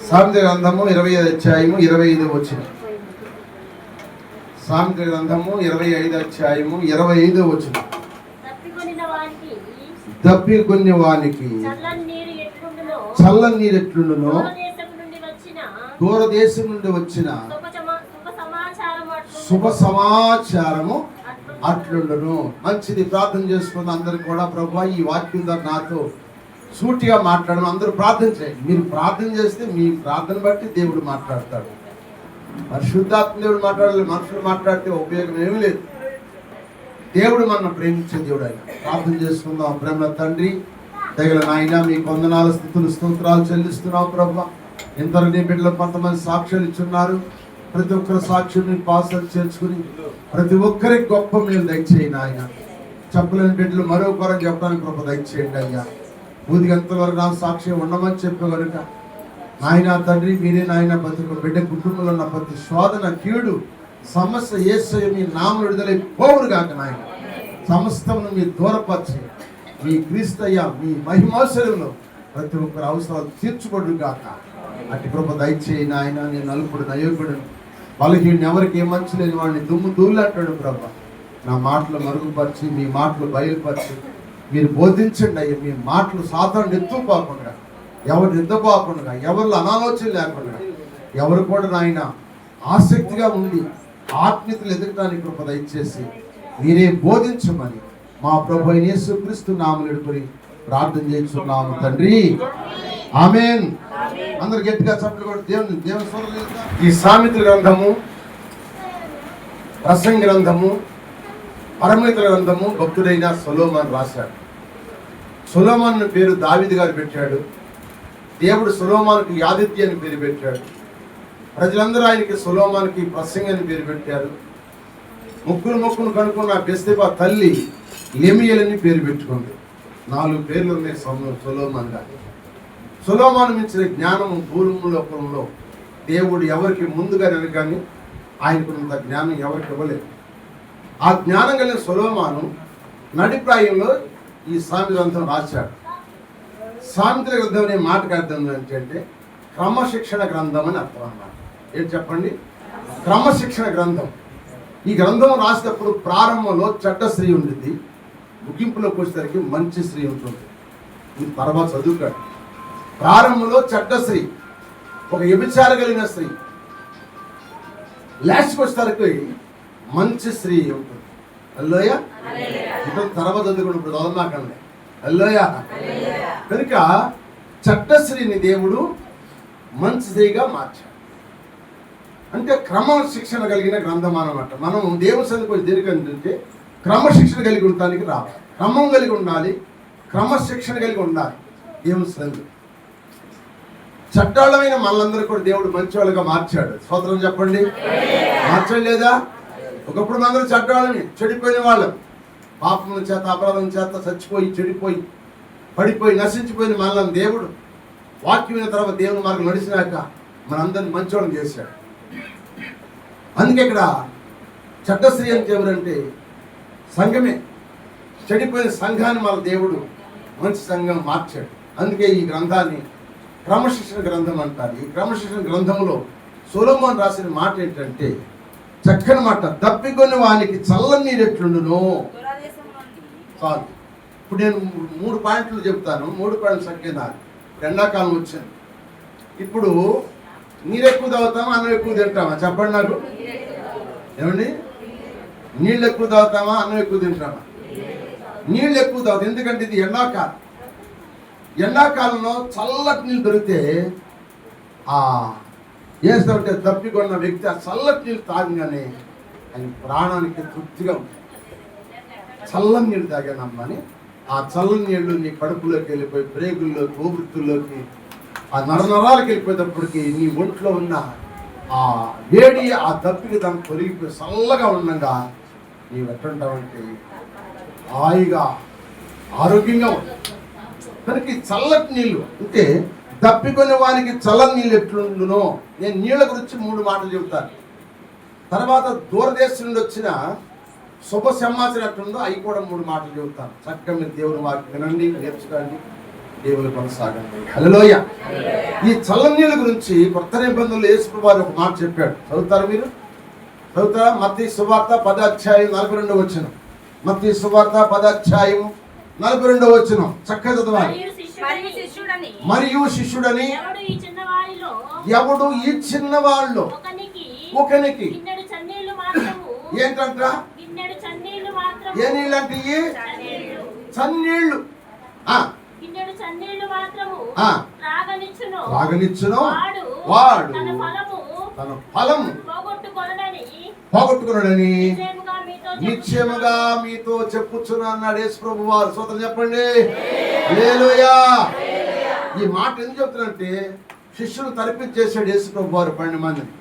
సామెతల గ్రంథము 25 అధ్యాయము 25 వచనం. సామెతల గ్రంథము 25 అధ్యాయము 25 వచనం. దప్పికొన్న వానికి చల్లని నీరు ఎట్లుండునో దూరదేశం నుండి వచ్చిన శుభ సమాచారము అట్లుండును. మంచిది, ప్రార్థన చేసుకున్న అందరు కూడా ప్రభువా ఈ వాక్యం ద్వారా నాతో సూటిగా మాట్లాడము. అందరూ ప్రార్థన చేయండి. మీరు ప్రార్థన చేస్తే మీ ప్రార్థన బట్టి దేవుడు మాట్లాడతాడు. పరిశుద్ధాత్మ దేవుడు మాట్లాడాలి, మనుషులు మాట్లాడితే ఉపయోగం ఏమీ లేదు. దేవుడు మన ప్రేమించే దేవుడు ఆయన. ప్రార్థన చేసుకుందాం. ప్రేమ తండ్రి, తగిన నాయన మీ వందనాల స్థితులు స్తోత్రాలు చెల్లిస్తున్నావు ప్రభు. ఇంతలో నీ బిడ్డలు కొంతమంది సాక్ష్యాలు ఇచ్చున్నారు. ప్రతి ఒక్కరి సాక్ష్యం పాసలు చేర్చుకుని ప్రతి ఒక్కరికి గొప్ప మీరు దయచేయండి ఆయన. చెప్పలేని బిడ్డలు మరొకరు చెప్పడానికి గొప్ప దయచేయండి అయ్యా. ఊదిగంతల వరకు నా సాక్ష్యం ఉండమని చెప్పే కనుక నాయన తండ్రి మీరే నాయన ప్రతి బిడ్డ కుటుంబంలో ఉన్న ప్రతి శోధన కీడు సమస్య యేసయ్య మీ నామం విడుదలై పోవురు కాక నాయన. సమస్తమును మీరు దూరపరిచి మీ క్రీస్తయ్య మీ మహిమాశయంలో ప్రతి ఒక్కరు అవసరాలు తీర్చుకోడు కాక. అటు కృప దయచేయి నాయన. నేను నలుపుడు నయోగుడు బలహీనుని ఎవరికి ఏ మంచి లేని వాడిని దుమ్ము దూళ్ళంటాడు ప్రభా. నా మాటలు మరుగుపరిచి మీ మాటలు బయలుపరిచి మీరు బోధించండి అయ్యా. మీ మాటలు సాధారణ ఎత్తుపోకుండా, ఎవరు నిద్రపోకుండా, ఎవరు అనాలోచన లేకుండా, ఎవరు కూడా నాయన ఆసక్తిగా ఉండి ఆత్మీయతలు ఎదగడానికి కృప దయచేసి మీరే బోధించమని మా ప్రభు యేసుక్రీస్తు నామమున వేడుకొని ప్రార్థన చేస్తున్నాము తండ్రి, ఆమేన్. అందరు గట్టిగా చప్పట్లు కొట్టి దేవుని స్తోత్రం చేద్దాం. ఈ సామెతల గ్రంథము, ప్రసంగి గ్రంథము, పరమితుల గ్రంథము భక్తుడైన సొలొమోను రాశాడు. సొలొమోను పేరు దావీదు గారు పెట్టాడు. దేవుడు సొలొమోనుకి యాదిత్య అని పేరు పెట్టాడు. ప్రజలందరూ ఆయనకి సొలొమోనుకి ప్రసంగి అని పేరు పెట్టారు. ముక్కును కనుక్కున్న బెత్షెబా తల్లి లెమియలని పేరు పెట్టుకుంది. 4 పేర్లు ఉన్నాయి సొలొమోను గారు. సొలొమోను మించిన జ్ఞానము భూలోకంలో దేవుడు ఎవరికి ముందుగా కానీ ఆయనకున్నంత జ్ఞానం ఎవరికి ఇవ్వలేదు. ఆ జ్ఞానం కలిగిన సొలొమోను నడిప్రాయంలో ఈ సామెతల గ్రంథం రాశాడు. సామెతల గ్రంథం అనే మాటకు అర్థం ఏంటంటే క్రమశిక్షణ గ్రంథం అని అర్థం అన్నమాట. ఏంటి చెప్పండి? క్రమశిక్షణ గ్రంథం. ఈ గ్రంథం రాసేటప్పుడు ప్రారంభంలో చెడ్డ స్త్రీ ఉంటుంది, ముగింపులోకి వచ్చేసరికి మంచి స్త్రీ ఉంటుంది. ఇది తర్వాత చదువుకాడు. ప్రారంభంలో చెడ్డ స్త్రీ, ఒక వ్యభిచార కలిగిన స్త్రీ, లాస్ట్కి వచ్చేసరికి మంచి స్త్రీ ఉంటుంది. హల్లెలూయ. ఇప్పుడు తర్వాత చదువుకున్నప్పుడు చదవమాకండి. హల్లెలూయ. కనుక చెడ్డ స్త్రీని దేవుడు మంచి స్త్రీగా మార్చాడు. అంటే క్రమశిక్షణ కలిగిన గ్రంథం అన్నమాట. మనం దేవుని సన్నిధికి దేనికంటే క్రమశిక్షణ కలిగి ఉండటానికి రావాలి. క్రమం కలిగి ఉండాలి, క్రమశిక్షణ కలిగి ఉండాలి. దేవుని సన్నిధి చట్టాలమైన మనందరూ కూడా దేవుడు మంచి వాళ్ళుగా మార్చాడు. స్తోత్రం చెప్పండి. మార్చడం లేదా? ఒకప్పుడు మనందరూ చట్టాలని చెడిపోయిన వాళ్ళం, పాపం చేత అపరాధం చేత చచ్చిపోయి చెడిపోయి పడిపోయి నశించిపోయిన మనల్ని దేవుడు వాక్యమైన తర్వాత దేవుని మార్గం నడిచినాక మనందరిని మంచివాళ్ళని చేశాడు. అందుకే ఇక్కడ చెడ్డ స్త్రీ అంటే ఎవరంటే సంఘమే. చెడిపోయిన సంఘాన్ని మన దేవుడు మంచి సంఘం మార్చాడు. అందుకే ఈ గ్రంథాన్ని క్రమశిక్షణ గ్రంథం అంటారు. ఈ క్రమశిక్షణ గ్రంథంలో సొలొమోను రాసిన మాట ఏంటంటే చక్కని మాట, తప్పికొని వానికి చల్లని నీరు ఎట్లుండును. చాలు. ఇప్పుడు నేను 3 పాయింట్లు చెప్తాను. 3 పాయింట్లు సంకేతాలు. ఎండాకాలం వచ్చింది. ఇప్పుడు నీరు ఎక్కువ తాగుతామా, అన్నం ఎక్కువ తింటామా? చెప్పండి నాకు. ఏమండి? నీళ్ళు ఎక్కువ తాగుతామా, అన్నం ఎక్కువ తింటామా? నీళ్ళు ఎక్కువ తాగుతాం. ఎందుకంటే ఇది ఎండాకాలం. ఎండాకాలంలో చల్లటి నీళ్ళు దొరికితే ఏమంటే తప్పికొన్న వ్యక్తి ఆ చల్లటి నీళ్ళు తాగగానే ఆయన ప్రాణానికి తృప్తిగా ఉంటుంది. చల్లని నీళ్ళు తాగానమ్మని ఆ చల్లని నీళ్ళు నీ కడుపులోకి వెళ్ళిపోయి ప్రేగుల్లోకి ఊపిరితిత్తుల్లోకి ఆ నరనరాలకు వెళ్ళిపోయేటప్పటికి నీ ఒంట్లో ఉన్న ఆ వేడి ఆ దప్పికి దాన్ని తొలగిపోయి చల్లగా ఉండగా నీవు ఎట్టుంటావంటే హాయిగా ఆరోగ్యంగా ఉంటుంది. కనుక ఈ చల్లటి నీళ్ళు అంటే తప్పికొని వారికి చల్లని నీళ్ళు ఎట్లుండునో. నేను నీళ్ళ గురించి 3 మాటలు చెబుతాను. తర్వాత దూరదేశం నుండి వచ్చిన శుభ సమాచారం ఎట్లుందో అవి కూడా 3 మాటలు చెబుతాను. చక్కగా మీరు దేవుని వాక్యం వినండి, నేర్చుకోండి. దేవుని కొనసాగండి. హల్లెలూయా. ఈ చల్లని నీళ్ళ గురించి కొత్త నిబంధనలు యేసు వారు ఒక మాట చెప్పాడు. చదువుతారు మీరు? చదువుతారా? మత్తయి సువార్త 10:42 మత్తయి సువార్త 10:42 చక్కగా చదవాలి. మరియు శిష్యుడని ఎవడు ఈ చిన్న వాళ్ళు ఒకనికి ఏంటంట? ఏ నీళ్ళు అంటే చన్నీళ్ళు త్రాగనిచ్చును వాడు తన ఫలము పోగొట్టుకున్నాడని నిశ్చయముగా మీతో చెప్పుచున్నా అన్నాడు యేసు ప్రభు వారు. స్తోత్రం చెప్పండి. హల్లెలూయా. ఈ మాట ఎందుకు చెప్తున్నంటే శిష్యులు తరిపించేసాడు యేసు ప్రభు వారు 12 మందిని.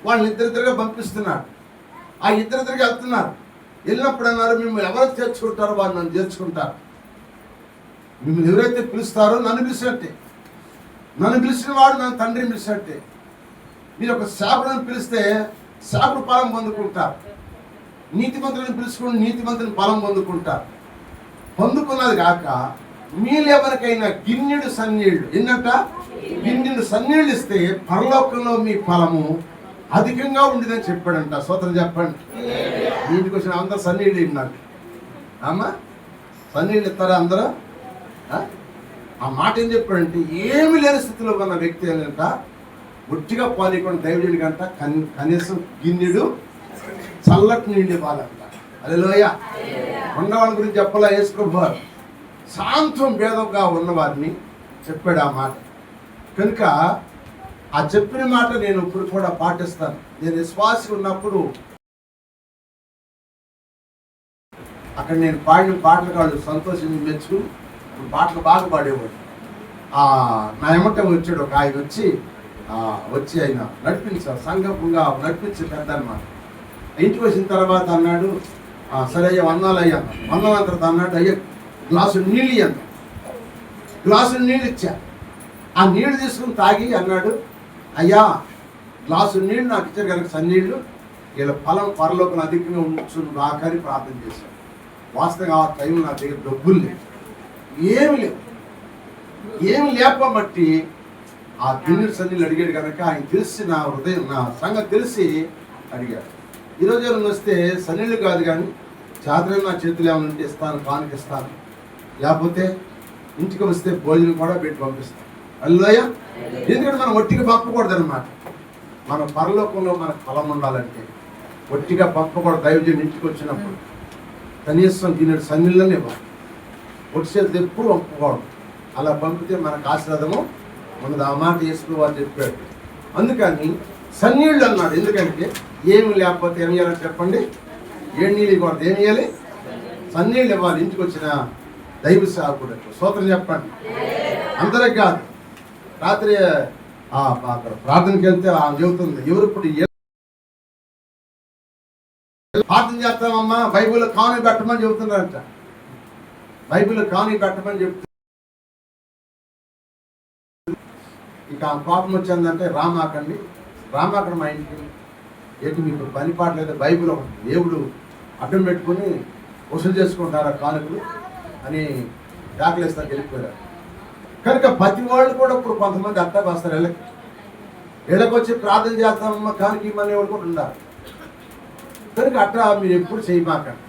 వాళ్ళని ఇద్దరిద్దరుగా పంపిస్తున్నాడు. ఆ ఇద్దరిద్దరికి వెళ్తున్నారు. వెళ్ళినప్పుడు అన్నారు, మిమ్మల్ని ఎవరైతే చేర్చుకుంటారో వారు నన్ను చేర్చుకుంటారు. మిమ్మల్ని ఎవరైతే పిలుస్తారో నన్ను పిలిచినట్టే, నన్ను పిలిచిన వాడు నన్ను తండ్రిని పిలిచినట్టే. మీరు ఒక సేవకులను పిలిస్తే సేవకుడు ఫలం పొందుకుంటారు. నీతిమంతులను పిలుచుకుని నీతిమంతుని ఫలం పొందుకుంటారు. పొందుకున్నది కాక మీలో ఎవరికైనా గిన్నెడు సన్నీళ్ళు ఏంటంట? గిన్నెడు సన్నీళ్ళు ఇస్తే పరలోకంలో మీ ఫలము అధికంగా ఉండేదని చెప్పాడంట. స్తోత్రం చెప్పండి. ఇంటికి వచ్చిన అందరూ సన్నీళ్ళు ఇన్నారు. అమ్మా సన్నీళ్ళు ఇస్తారా అందరూ? ఆ మాట ఏం చెప్పాడంటే ఏమి లేని స్థితిలో ఉన్న వ్యక్తి ఏంటంట ఒట్టిగా పాలికుండా దైవజుడి కంట కనీసం గిన్నెడు చల్లటి నీళ్ళు ఇవ్వాలంట. హల్లెలూయా. ఉన్నవాళ్ళ గురించి చెప్పాలా యేసు ప్రభు శాంతం భేదంగా ఉన్నవారిని చెప్పాడు ఆ మాట. కనుక ఆ చెప్పిన మాట నేను ఇప్పుడు కూడా పాటిస్తాను. నేను విశ్వాసి ఉన్నప్పుడు అక్కడ నేను పాడిన పాటలు కాదు సంతోషించి మెచ్చుకుని పాటలు బాగా పాడేవాడు. నా ఎమ్మట వచ్చాడు ఒక ఆయన వచ్చి ఆయన నడిపించారు. సంఘంగా నడిపించి పెద్ద అన్నమాట. ఇంటికి వచ్చిన తర్వాత అన్నాడు, సరే అయ్యా వందనాలు అయ్యా. వందనాల తర్వాత అన్నాడు, అయ్యా గ్లాసు నీళ్ళు ఇయ్యాను. గ్లాసు నీళ్ళు ఇచ్చా. ఆ నీళ్లు తీసుకుని తాగి అన్నాడు, అయ్యా గ్లాసు నీళ్ళు నాకు ఇచ్చారు కనుక సన్నీళ్ళు వీళ్ళ ఫలం పరలోకం అధికంగా ఉంచును రాకని ప్రార్థన చేశాడు. వాస్తవంగా ఆ టైంలో నా దగ్గర డబ్బులు లేవు, ఏమి లేపబట్టి ఆ గిన్నెడు సన్నీళ్ళు అడిగాడు కనుక ఆయన తెలిసి నా హృదయం నా సంగతి తెలిసి అడిగాడు. ఈరోజు ఏమైనా వస్తే సన్నీళ్ళు కాదు కానీ చాదరైన నా చేతులు ఏమైనా ఉంటే ఇస్తాను, కానుకిస్తాను. లేకపోతే ఇంటికి వస్తే భోజనం కూడా పెట్టి పంపిస్తాను. హల్లెలూయా. ఎందుకంటే మనం ఒట్టిగా పంపకూడదు అనమాట. మన పరలోకంలో మనకు ఫలం ఉండాలంటే ఒట్టిగా పంపకూడదు. దైవజనుడు ఇంటికి వచ్చినప్పుడు కనీసం గిన్నెడు సన్నీళ్ళని ఇవ్వాలి. ఒట్టి చేతులు ఎప్పుడు పంపకూడదు. అలా పంపితే మనకు ఆశీర్వాదము మనది. ఆ మాట యేసువారు చెప్పాడు. అందుకని సన్నీళ్ళు అన్నాడు. ఎందుకంటే ఏమి లేకపోతే ఏమి చేయాలని చెప్పండి? ఏడు నీళ్ళు ఇవ్వకూడదు. ఏమి చేయాలి? సన్నీళ్ళు ఇవ్వాలి. ఇంటికి వచ్చిన దైవ సేవకుడు. స్తోత్రం చెప్పండి. అందరికి కాదు. రాత్రి అక్కడ ప్రార్థనకి వెళ్తే ఆమె చెబుతుంది, ఎవరు ఇప్పుడు ప్రార్థన చేస్తామమ్మా బైబిల్లో కాని పెట్టమని చెబుతున్నారంట. బైబిల్లో కాని పెట్టమని చెప్తుంది. ఇక ఆ పాపం వచ్చిందంటే రామాకండి మా ఇంటికి ఏంటి మీకు పని పాటలేదు, బైబిల్ ఒకటి దేవుడు అడ్డం పెట్టుకుని వసూలు చేసుకుంటారా కానుకలు అని దాఖలేస్తానికి వెళ్ళిపోయారు. కనుక ప్రతి వాళ్ళు కూడా ఇప్పుడు కొంతమంది అట్టా వస్తారు. ఇళ్ళకి వచ్చి ప్రార్థన చేస్తామమ్మా కానుక ఇమ్మని వాళ్ళు కూడా ఉండాలి. కనుక అట్టా మీరు ఎప్పుడు చేయమాకండి.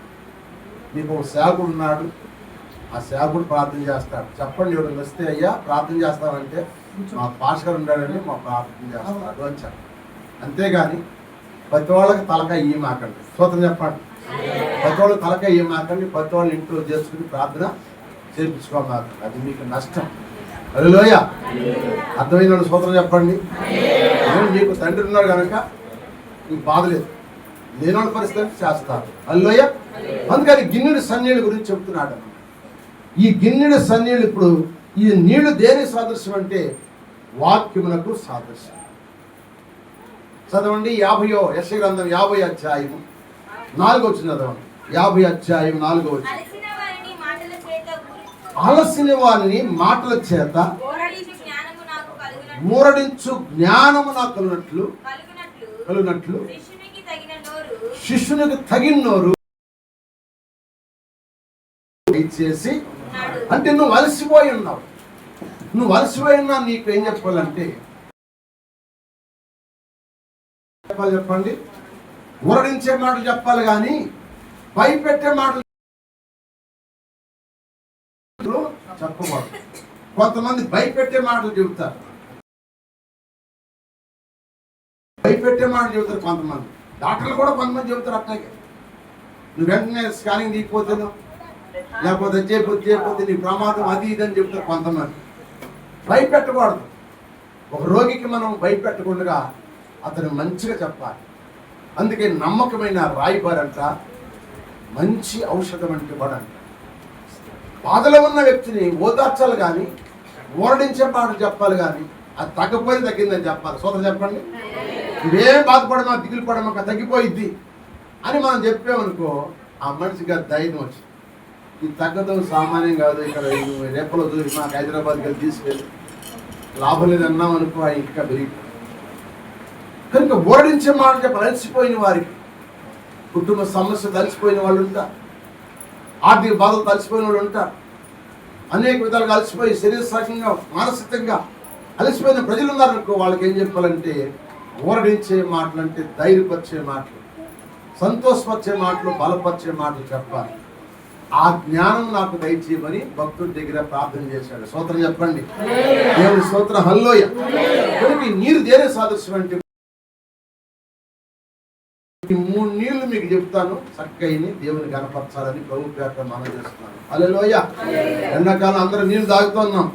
మీకు ఒక సేవకుడు ఉన్నాడు, ఆ సేవకుడు ప్రార్థన చేస్తాడు. చెప్పండి ఎవరు వస్తే అయ్యా ప్రార్థన చేస్తామంటే మా పాస్టర్ ఉన్నాడని మా ప్రార్థన చేస్తాడు అని చెప్పండి. అంతేగాని ప్రతి వాళ్ళకి తలకాయ ఇయ్యమాకండి. స్తోత్రం చెప్పండి. ప్రతి వాళ్ళకి తలకాయ ఇయ్యమాకండి. ప్రతి వాళ్ళు ఇంట్లో చేసుకుని ప్రార్థన చేయించుకోమాకండి. అది మీకు నష్టం. హల్లెలూయా. అర్థమైన స్తోత్రం చెప్పండి. మీకు తండ్రి ఉన్నాడు కనుక మీకు బాధ లేదు. లేని పరిస్థితి చేస్తారు. హల్లెలూయా. అందుకని గిన్నెడు సన్నీళ్ళ గురించి చెప్తున్నాడు. ఈ గిన్నెడు సన్నీళ్ళు ఇప్పుడు ఈ నీళ్లు దేని సాదృశ్యం అంటే వాక్యమునకు సాదృశ్యం. చదవండి 50 యెషయా గ్రంథం 50 అధ్యాయం 4 వచ్చిన చదవండి. 50 అధ్యాయం 4 వచ్చిన అలసిన వారిని మాటల చేత మూరడించు జ్ఞానము నాకు కలుగునట్లు శిష్యునికి తగిన నోరు చేసి అంటే నువ్వు అలసిపోయి ఉన్నావు. నువ్వు అలసిపోయినా నీకు ఏం చెప్పాలంటే చెప్పండి, ఊరడించే మాటలు చెప్పాలి కానీ భయపెట్టే మాటలు చెప్పకూడదు. కొంతమంది భయపెట్టే మాటలు చెబుతారు, కొంతమంది డాక్టర్లు కూడా కొంతమంది చెబుతారు అట్లాగే. నువ్వు వెంటనే స్కానింగ్ తీయకపోతేనో లేకపోతే చేయకపోతే నీ ప్రమాదం అది ఇది అని చెప్తారు కొంతమంది. భయపెట్టకూడదు. ఒక రోగికి మనం భయపెట్టకుండా అతను మంచిగా చెప్పాలి. అందుకే నమ్మకమైన రాయిబారంట మంచి ఔషధం అంటే వాడంట. బాధలో ఉన్న వ్యక్తిని ఓదార్చాలి కానీ ఓరడించే మాటలు చెప్పాలి కానీ అది తగ్గపోయి తగ్గిందని చెప్పాలి. సోదరు చెప్పండి, ఇవేం బాధపడమా దిగులు పడమా తగ్గిపోయిద్ది అని మనం చెప్పామనుకో ఆ మనిషిగా ధైర్యం వచ్చింది. ఇది తగ్గడం సామాన్యం కాదు, ఇక్కడ రేపలో చూసి మాకు హైదరాబాద్కి వెళ్ళి తీసుకెళ్ళి లాభం లేదన్నాం అనుకో ఆయన ఇంకా పెరిగి. కనుక ఓడించే మాట చెప్పి అలసిపోయిన వారికి, కుటుంబ సమస్య తలిసిపోయిన వాళ్ళు ఉంటారు, ఆర్థిక బాధలు తలిసిపోయిన వాళ్ళు ఉంటారు, అనేక విధాలుగా అలసిపోయి శరీరకంగా మానసికంగా అలసిపోయిన ప్రజలు ఉన్నారనుకో వాళ్ళకి ఏం చెప్పాలంటే ఓరడించే మాటలు అంటే ధైర్యపరిచే మాటలు, సంతోషపరిచే మాటలు, బలపరిచే మాటలు చెప్పాలి. ఆ జ్ఞానం నాకు దయచేయమని భక్తుడి దగ్గర ప్రార్థన చేశాడు. స్తోత్రం చెప్పండి, దేవుని స్తోత్రం, హల్లెలూయా. కనుక నీరు దేని సాదృశ్యం అంటే ఈ 3 నీళ్లు మీకు చెప్తాను, చక్కని దేవుని కనపరచాలని ప్రభు పేట మనం చేస్తున్నాను. హల్లెలూయా. ఎండాకాలం అందరూ నీళ్లు తాగుతున్నాం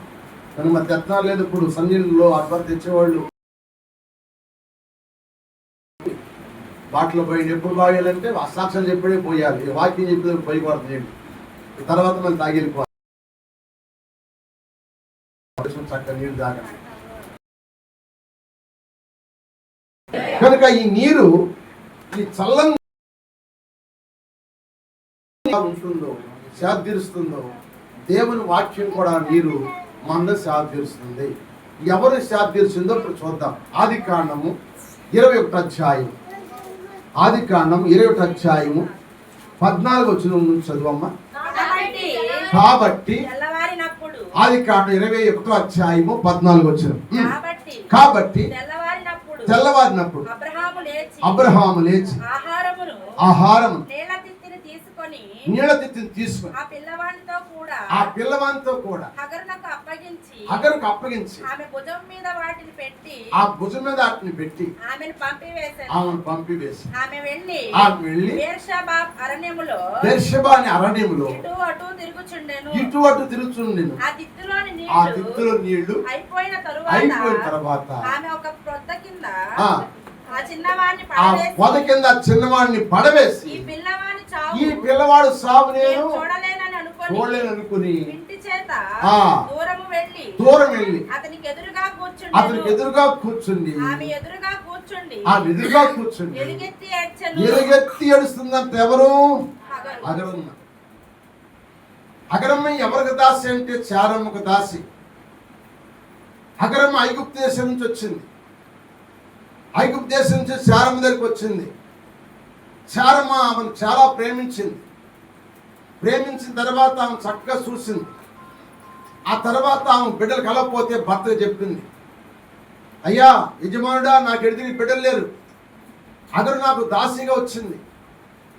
కానీ మరి తెత్తనా లేదు. ఇప్పుడు సన్నీళ్ళలో అడ్బర్ తెచ్చేవాళ్ళు బాటలో పోయి ఎప్పుడు బాగాలంటే అసాక్ష్యాలు చెప్పడే పోయాలి, వాక్యం చెప్పేది పోయకూడదు నీళ్ళు, తర్వాత మనం తాగిపోవాలి. చక్కగా నీళ్ళు తాగండి. కనుక ఈ నీరు ఈ చల్లని ఉంటుందో సేద తీరుస్తుందో దేవుని వాక్యం కూడా నీరు మన సేద తీరుస్తుంది. ఎవరు సేద తీరుస్తుందో ఇప్పుడు చూద్దాం. ఆదికాండము 21వ అధ్యాయం, ఆదికాండం 21వ అధ్యాయము 14వ వచనం నుంచి చదువమ్మా. కాబట్టి ఆదికాండం 21వ అధ్యాయము 14వ వచనం. కాబట్టి తెల్లవారినప్పుడు అబ్రహాము లేచి ఆహారము నీళ్ళ తిత్తిని తీసుకొని ఆ పిల్లవానితో కూడా హగరుకు అప్పగించి ఆ భుజం మీద వాటిని పెట్టి ఆమెను పంపివేసి ఆమె వెళ్ళి బెర్షెబా అనే అరణ్యములో ఇటు అటు తిరుగుచుండెను. ఆ తిత్తులో నీళ్లు అయిపోయిన తర్వాత ఆ పొద కింద చిన్నవాడిని పడవేసి ఈ పిల్లవాడు సాగు నేను చూడలేను అనుకుని దూరం వెళ్ళి అతనికి ఎదురుగా కూర్చుండి ఎలుగెత్తి ఏడుస్తుందంట. ఎవరు? అగరమ్మ. అగరమ్మ ఎవరికి దాసి అంటే చారమ్మకు దాసి. అగరమ్మ ఐగుప్తు దేశం నుంచి వచ్చింది. ఐగుప్తు దేశం నుంచి చారమ్మ దగ్గరికి వచ్చింది. చారమ్మ ఆమెను చాలా ప్రేమించింది. ప్రేమించిన తర్వాత ఆమె చక్కగా చూసింది. ఆ తర్వాత ఆమె బిడ్డలు కలవకపోతే భర్తకు చెప్పింది, అయ్యా యజమానుడా, నాకు ఎడిదికి బిడ్డలు లేరు, అగరు నాకు దాసిగా వచ్చింది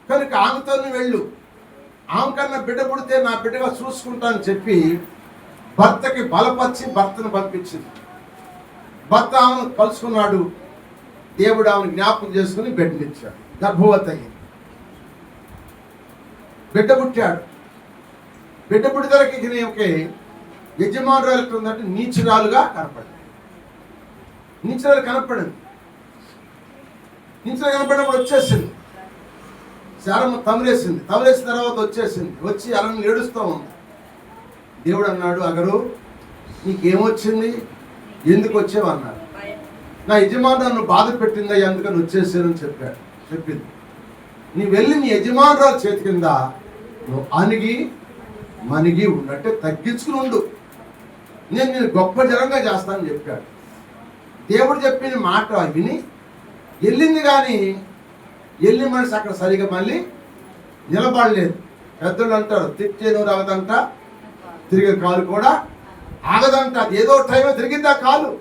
కనుక ఆమెతో వెళ్ళు, ఆమె కన్నా బిడ్డ పుడితే నా బిడ్డగా చూసుకుంటానని చెప్పి భర్తకి బలపరిచి భర్తను పంపించింది. భర్త ఆమెను కలుసుకున్నాడు. దేవుడు ఆమెను జ్ఞాపకం చేసుకుని బిడ్డనిచ్చాడు. గర్భవతి అయ్యింది. బిడ్డ పుట్టాడు. బిడ్డ పుట్టిదలకి ఒకే యజమానురాలు ఎట్లుందంటే నీచురాలుగా కనపడింది. నీచురాలు కనపడింది. నీచురాలు కనపడినప్పుడు వచ్చేసింది. శారమ్మ తమరేసింది. తమరేసిన తర్వాత వచ్చేసింది. వచ్చి అలా ఏడుస్తూ ఉంది. దేవుడు అన్నాడు, అగరు నీకేమొచ్చింది, ఎందుకు వచ్చావు అన్నాడు. నా యజమాను నన్ను బాధ పెట్టిందా, అందుకని వచ్చేసానని చెప్పాడు. చెప్పింది, నీ వెళ్ళి నీ యజమానురాలు చేతి కింద నువ్వు అణిగి మణిగి ఉన్నట్టే తగ్గించుకుని ఉండు, నేను గొప్ప జనంగా చేస్తానని చెప్పాడు. దేవుడు చెప్పిన మాట విని వెళ్ళింది. కానీ వెళ్ళి మనిషి అక్కడ సరిగా మళ్ళీ నిలబడలేదు. పెద్దలు అంటారు, తిట్టే నోరు అవదంట, తిరిగే కాలు కూడా ఆగదంట. అది ఏదో టైం తిరిగిద్దా కాలు.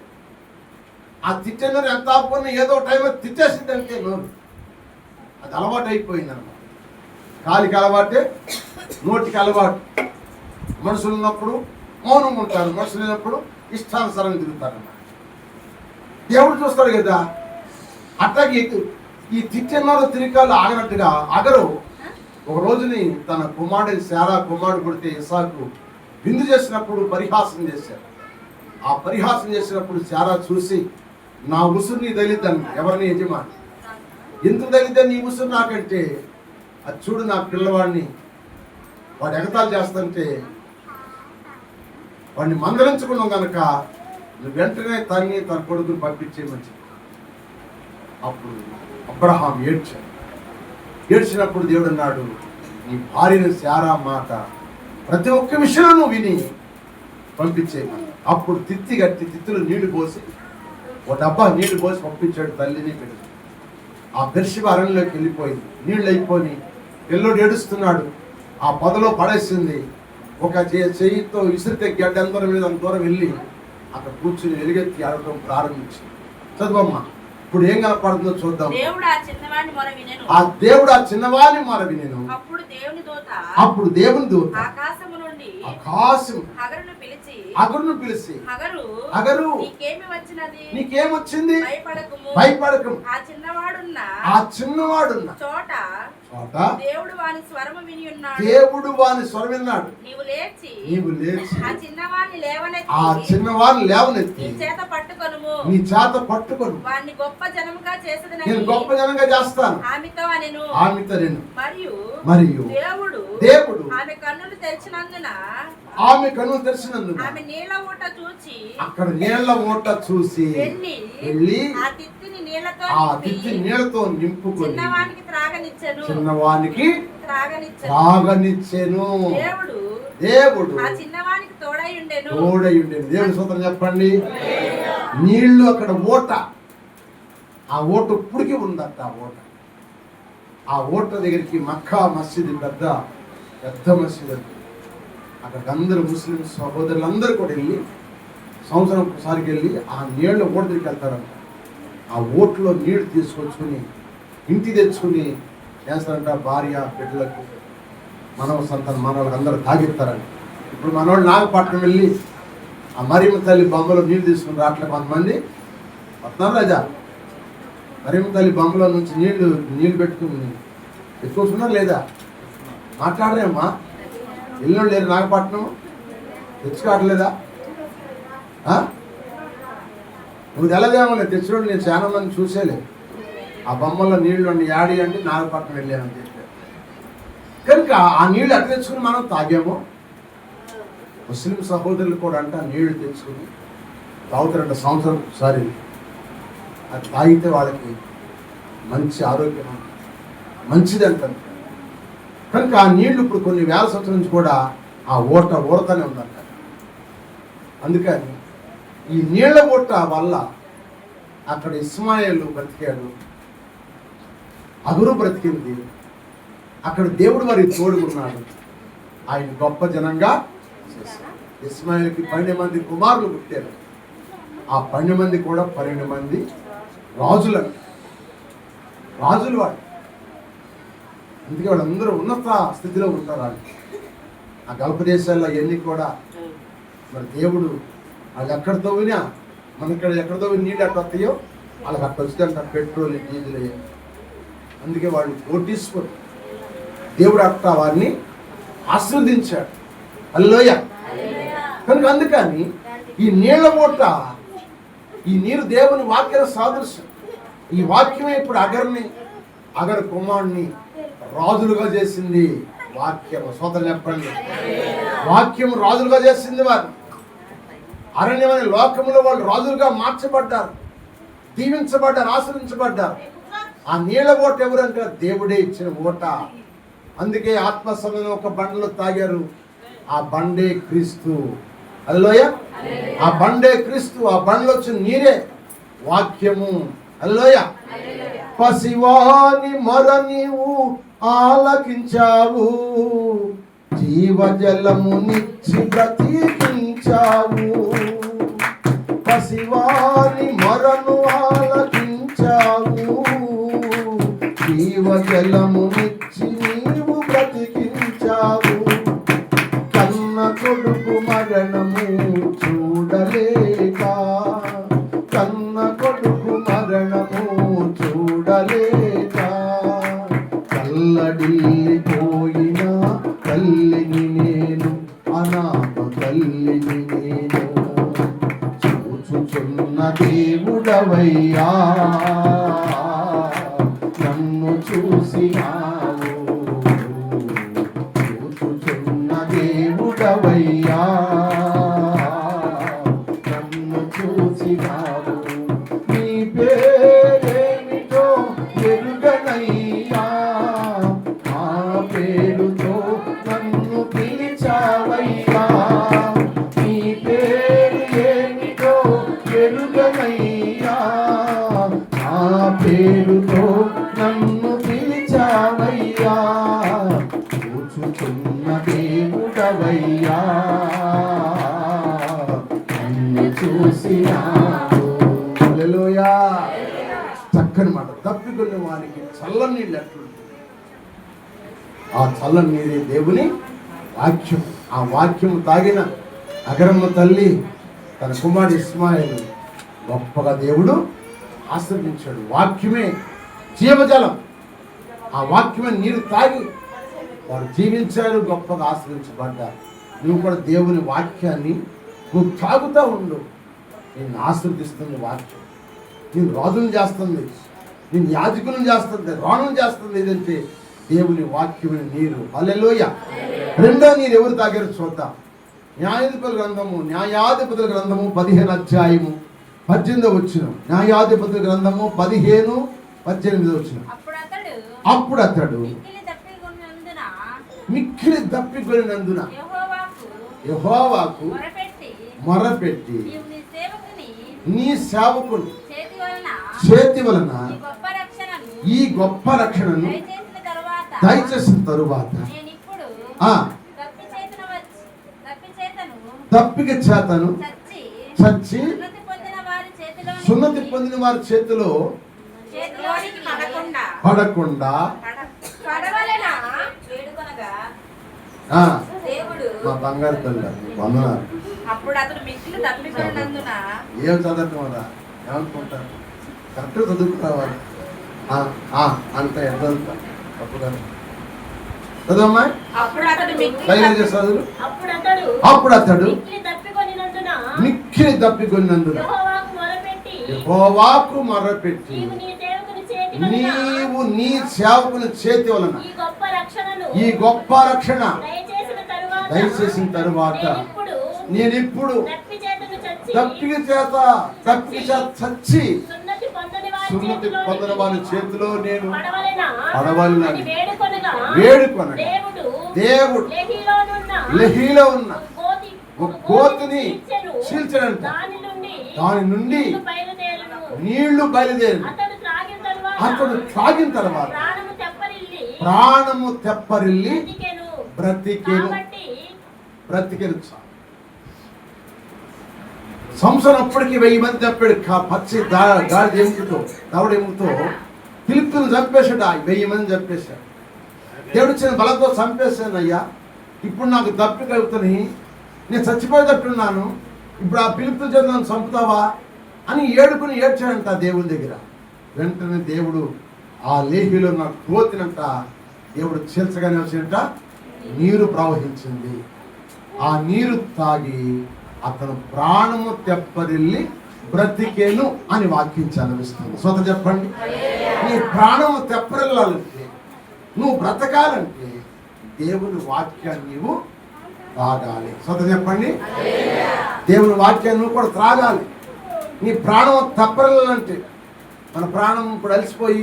ఆ తిట్టే నోరు ఎంత ఆపుకున్నా ఏదో టైం తిట్టేసింది అంటే నోరు. అది అలవాటు అయిపోయింది అన్నమాట. కాలికి అలవాటే, నోటికి అలవాటు. మనుషులు ఉన్నప్పుడు మౌనంగా ఉంటారు, మనుషులు లేనప్పుడు ఇష్టానుసారంగా తిరుగుతారన్నమాట. దేవుడు చూస్తాడు కదా. అట్లాగే ఈ తిట్టెన్నోరు తిరిగాలు ఆగనట్టుగా అగరు ఒక రోజుని తన కుమారుడు శారా కుమారుడు పుడితే ఇస్సాకు విందు చేసినప్పుడు పరిహాసం చేశారు. ఆ పరిహాసం చేసినప్పుడు శారా చూసి, నా ఉసురు నీ తగిలిద్దాను. ఎవరిని? యజమాని. ఎందుకు తగిలిద్దాను నీ ఉసురు నాకంటే, అది చూడు నా పిల్లవాడిని వాడు ఎగతాలు చేస్తుంటే వాడిని మందలించుకున్నాం కనుక నువ్వు వెంటనే తన్ని తన కొడుకుని పంపించేయమని. అప్పుడు అబ్రహాం ఏడ్చాడు. ఏడ్చినప్పుడు దేవుడు అన్నాడు, నీ భార్యను శారా మాట ప్రతి ఒక్క విషయంలో నువ్వు విని పంపించేయమని. అప్పుడు తిత్తి కట్టి తిత్తులు నీళ్లు పోసి ఒక డబ్బా నీళ్లు పోసి పంపించాడు తల్లిని బిడ్డని. ఆ బెర్షెబా అరణ్యంలోకి వెళ్ళిపోయింది. నీళ్ళు అయిపోయి పిల్లోడు ఏడుస్తున్నాడు. ఆ పొదలో పడేసింది. ఒక చెయ్యితో ఇసురితే గడ్డ ఎంత దూరం మీద అంత దూరం వెళ్ళి అక్కడ కూర్చుని ఎలుగెత్తి ఆడటం ప్రారంభించింది. చదువమ్మా. ఇప్పుడు ఏం కనపడుతుందో చూద్దాం. ఆ దేవుడు ఆ చిన్నవాని మొర వినెను. అప్పుడు దేవుని దూత ఆకాశం అగరును పిలిచి, అగరు నీకేమొచ్చింది? భయపడకము. ఆ చిన్నవాడున్న చోట దేవుడు వాని స్వరం విన్నాడు. నీవు లేచి ఆ చిన్నవాణ్ణి లేవనెత్తి నీ చేత పట్టుకొను. వాణ్ణి గొప్ప జనముగా చేసేది నేను గొప్ప జనంగా చేస్తాను. ఆమెతో నేను మరియు దేవుడు ఆమె కన్నులు తెరిచినందున ఆమె నీళ్ళ ఊట చూచి, అక్కడ నీళ్ళ ఊట చూసి వెళ్ళి ఆ తిత్తిని నీళ్ళతో నింపుకొని చిన్నవానికి త్రాగనిచ్చెను. దేవుడు ఆ చిన్నవానికి తోడై ఉండెను. దేవుని స్తోత్రం చెప్పండి. నీళ్లు అక్కడ ఊట, ఆ ఊట ఇప్పటికీ ఉందట. ఆ ఊట దగ్గరికి మక్కా మసీదు పెద్ద మసీదు. అక్కడికి అందరూ ముస్లిం సహోదరులందరూ కూడా వెళ్ళి సంవత్సరం ఒకసారికి వెళ్ళి ఆ నీళ్ళ ఊట దగ్గరికి వెళ్తారంట. ఆ ఊటలో నీళ్లు తీసుకొచ్చుకుని ఇంటి తెచ్చుకుని చేస్తారంట. భార్య బిడ్డలకు మనవ సంతానం మనవాళ్ళకి అందరూ తాగిస్తారంట. ఇప్పుడు మనవాళ్ళు నాగపట్నం వెళ్ళి ఆ మరియమ్మ తల్లి బొమ్మలో నీళ్ళు తీసుకుని రావట్లే కొంతమంది వస్తున్నారు రాజా. మరియమ్మ తల్లి బొమ్మలో నుంచి నీళ్లు పెట్టుకుని తెచ్చుకుంటున్నారు లేదా? మాట్లాడరేమ్మా. ఎల్లుండి లేరు నాగపట్నం తెచ్చుకోవట్లేదా? నువ్వు తెల్లదేమో లేదు, తెచ్చినోడు నేను చాలా మంది చూసేలే. ఆ బొమ్మల్లో నీళ్లు యాడి అంటే నాగపట్నం వెళ్ళానని చెప్పారు. కనుక ఆ నీళ్లు ఎక్కడ తెచ్చుకుని మనం తాగాము. ముస్లిం సహోదరులు కూడా అంట నీళ్లు తెచ్చుకుని తాగుతారంట సంవత్సరం ఒకసారి. అది తాగితే వాళ్ళకి మంచి ఆరోగ్యం, మంచిదంట. కనుక ఆ నీళ్లు ఇప్పుడు కొన్ని వేల సంవత్సరాల నుంచి కూడా ఆ ఊరతనే ఉందంట. అందుకని ఈ నీళ్ల ఊట వల్ల అక్కడ ఇస్మాయిలు బ్రతికాడు, అగురు బ్రతికింది. అక్కడ దేవుడు వారికి తోడుకున్నాడు. ఆయన గొప్ప జనంగా చేశాడు. ఇస్మాయిల్కి 12 మంది కుమారులు పుట్టారు. ఆ 12 మంది కూడా 12 మంది రాజులు వాడు. అందుకే వాళ్ళందరూ ఉన్నత స్థితిలో ఉంటారు. వాళ్ళు ఆ గల్ఫ్ దేశాల్లో ఎన్ని కూడా మరి దేవుడు వాళ్ళు ఎక్కడితో వినా మన ఇక్కడ ఎక్కడితో నీళ్ళు అట్ట వస్తాయో వాళ్ళకి అట్ట వచ్చిందంట. పెట్రోల్ డీజిల్ అయ్యాయి. అందుకే వాళ్ళు కోటీశ్వరులు. దేవుడు అట్ట వారిని ఆశీర్వదించాడు. హల్లెలూయా. కనుక అందుకని ఈ నీళ్ల మూట, ఈ నీరు దేవుని వాక్య సాదృశ్యం. ఈ వాక్యమే ఇప్పుడు అగరు కుమారుని రాజులుగా చేసింది. వాక్యం సోదరులు చెప్పండి. వాక్యం రాజులుగా చేసింది. వారు అరణ్యమైన లోకంలో వాళ్ళు రాజులుగా మార్చబడ్డారు, దీవించబడ్డారు, ఆశ్రయించబడ్డారు. ఆ నీళ్ళ ఓట ఎవరంటే దేవుడే ఇచ్చిన ఓట. అందుకే ఆత్మ సమయంలో ఒక బండలో తాగారు. ఆ బండే క్రీస్తు. హల్లెలూయా. ఆ బండే క్రీస్తు. ఆ బండలో వచ్చిన నీరే వాక్యము. హల్లెలూయా. పసివాని మొర నీవు ఆలకించావు, జీవజలమునిచ్చి బ్రతికించావు, పసివారి మొరను ఆలకించావు. జీవజలమునిచ్చి నీవు బ్రతికించావు, కన్న కొడుకు మరణము చూడలేక, కన్న కొడుకు మరణము చూడలేక, కల్లడిల్లిపోయిన తల్లిని నేను, అనాథ తల్లిని నేను, చూచుచున్న దేవుడవయ్యా, నన్ను చూసినావు, చూచుచున్న దేవుడవయ్యా, నన్ను చూసినావు. నీ పేరేమిటో ఎరుగనయ్యా, ఆ పేరుతో నన్ను పిలిచావయ్యా. నీ పేరు ఏమిటో ఎరుగనయ్యా, ఆ పేరుతో నన్ను పిలిచావయ్యా. చూచుచున్న దేవుడవయ్యా, నన్ను చూసినావు. హల్లెలూయా. చక్కని మాట. తప్పికొన్న వారికి చల్లని నీళ్ళు ఎట్లుంటుంది? ఆ చల్లని నీరే దేవుని వాక్యం. ఆ వాక్యం తాగిన అగరమ్మ తల్లి తన కుమారుడు ఇస్మాయిల్ గొప్పగా దేవుడు ఆశీర్వదించాడు. వాక్యమే జీవజలం. ఆ వాక్యమే నీరు తాగి వారు జీవించారు, గొప్పగా ఆశీర్వించబడ్డారు. నువ్వు కూడా దేవుని వాక్యాన్ని నువ్వు తాగుతూ ఉండు. నేను ఆశీర్దిస్తుంది వాక్యం. నేను రాజును చేస్తుంది, నేను యాజకులను చేస్తుంది, రాణును చేస్తుంది. ఏదంటే దేవుని వాక్యమైన నీరు. హల్లెలూయా. రెండో నీరు ఎవరు తాగారు చూద్దాం. న్యాయాధిపతుల గ్రంథము 15వ అధ్యాయము 18వ వచనం. న్యాయాధిపతుల గ్రంథము 15:18 వచనం. అప్పుడు అతడు మిక్కిలి దప్పికొనినందున యెహోవాకు మొరపెట్టి నీ సేవకుని చేతి వలన ఈ గొప్ప రక్షణను దయచేసిన తరువాత తప్పిక చేతను చచ్చి సున్నతి పొందిన వారి చేతిలో పడకుండా మా బంగారు తల్లి వందనాలు. ఏం చదవటం అదా ఏమనుకుంటారు? కరెక్ట్గా చదువుకురావాలి. అంత ఎంత తప్పుగా చదవమ్మా. అప్పుడు అతడు మిక్కిలి దప్పికొనినందున యెహోవాకు మొరపెట్టి నీవు నీ సేవకుని చేతి వలన ఈ గొప్ప రక్షణ దయచేసిన తరువాత నేనిప్పుడు తప్పిక చేత చచ్చి సున్నతి పొందిన వారి చేతిలో నేను పడవలనని వేడుకొనగా దేవుడు లెహీలో ఉన్న ఒక గోతిని చీల్చడంట. దాని నుండి నీళ్లు బయలుదేరి అతడు త్రాగిన తర్వాత ప్రాణము తెప్పరిల్లి బ్రతికెను. సంవత్సరం అప్పటికి 1000 మంది చంపాడు. పచ్చి గాడి ఎముకతో దవడ ఎముకతో ఫిలిప్తును చంపేశాడు. 1000 మంది చంపేశాడు. దేవుడు ఇచ్చిన బలంతో చంపేశాను అయ్యా. ఇప్పుడు నాకు దప్పి కలుగుతాయి, నేను చచ్చిపోయేటట్టున్నాను, ఇప్పుడు ఆ ఫిలిప్తు చేత నన్ను చంపుతావా అని ఏడ్చాడంట దేవుని దగ్గర. వెంటనే దేవుడు ఆ లేహిలో నా కోతినంట దేవుడు చీల్చగానే వచ్చినంట నీరు ప్రవహించింది. ఆ నీరు తాగి అతను ప్రాణము తెప్పరిల్లి బ్రతికేను అని వాక్యం చదివిస్తుంది. సొంత చెప్పండి. నీ ప్రాణము తెప్పరిల్లాలంటే, నువ్వు బ్రతకాలంటే దేవుని వాక్యాన్ని నీవు త్రాగాలి. సొంత చెప్పండి. దేవుని వాక్యాన్ని నువ్వు కూడా త్రాగాలి. నీ ప్రాణం తెప్పరిల్లాలంటే, మన ప్రాణం ఇప్పుడు అలసిపోయి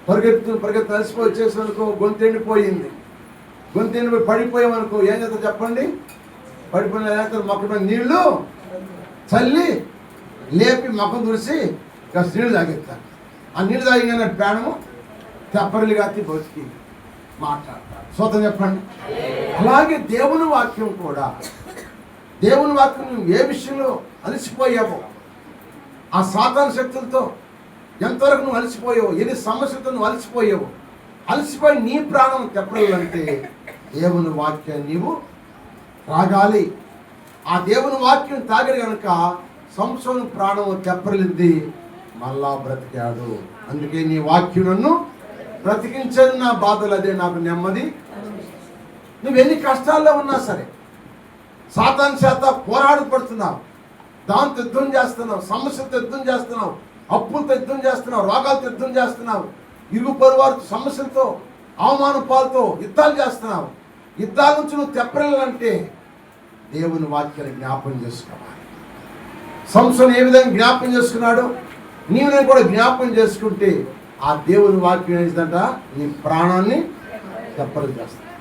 పరిగెత్తు అలసిపోయి వచ్చేసరికి గొంతు ఎండిపోయింది. పడిపోయామనుకో ఏం చేస్తా చెప్పండి? పడిపోయిన మొక్క మీద నీళ్లు చల్లి లేపి మొక్కం తుడిసి కాస్త నీళ్ళు తాగేస్తాను. ఆ నీళ్ళు తాగిన ప్రాణము తెప్పరిల్లి కాచి బతికి మాట్లాడతాడు. స్తోత్రం చెప్పండి. అలాగే దేవుని వాక్యం కూడా, దేవుని వాక్యం నువ్వు ఏ విషయంలో అలసిపోయావో, ఆ సాతాను శక్తులతో ఎంతవరకు నువ్వు అలసిపోయావో, ఎన్ని సమస్యలతో నువ్వు అలసిపోయావో, అలసిపోయి నీ ప్రాణం తెప్పడాలంటే దేవుని వాక్యాన్ని నీవు తాగాలి. ఆ దేవుని వాక్యం తాగడు కనుక సంసోను ప్రాణం తెప్పలింది, మళ్ళా బ్రతికాడు. అందుకే నీ వాక్యం నన్ను బ్రతికించని, నా బాధలు అదే నాకు నెమ్మది. నువ్వు ఎన్ని కష్టాల్లో ఉన్నా సరే, సాతాను చేత పోరాడు పడుతున్నావు, దాంతో యుద్ధం చేస్తున్నావు, సమస్యలతో యుద్ధం చేస్తున్నావు, అప్పులతో యుద్ధం చేస్తున్నావు, రోగాలతో యుద్ధం చేస్తున్నావు, ఇరుగు పొరువారితో సమస్యలతో అవమాన పాలతో యుద్ధాలు చేస్తున్నావు. యుద్ధాల నుంచి నువ్వు తెప్పరాలంటే దేవుని వాక్యాన్ని జ్ఞాపకం చేసుకోవాలి. సంసోను ఏ విధంగా జ్ఞాపకం చేసుకున్నాడో నేను కూడా జ్ఞాపకం చేసుకుంటే ఆ దేవుని వాక్యం ఏంటంట, నీ ప్రాణాన్ని తెప్పలు చేస్తుంది,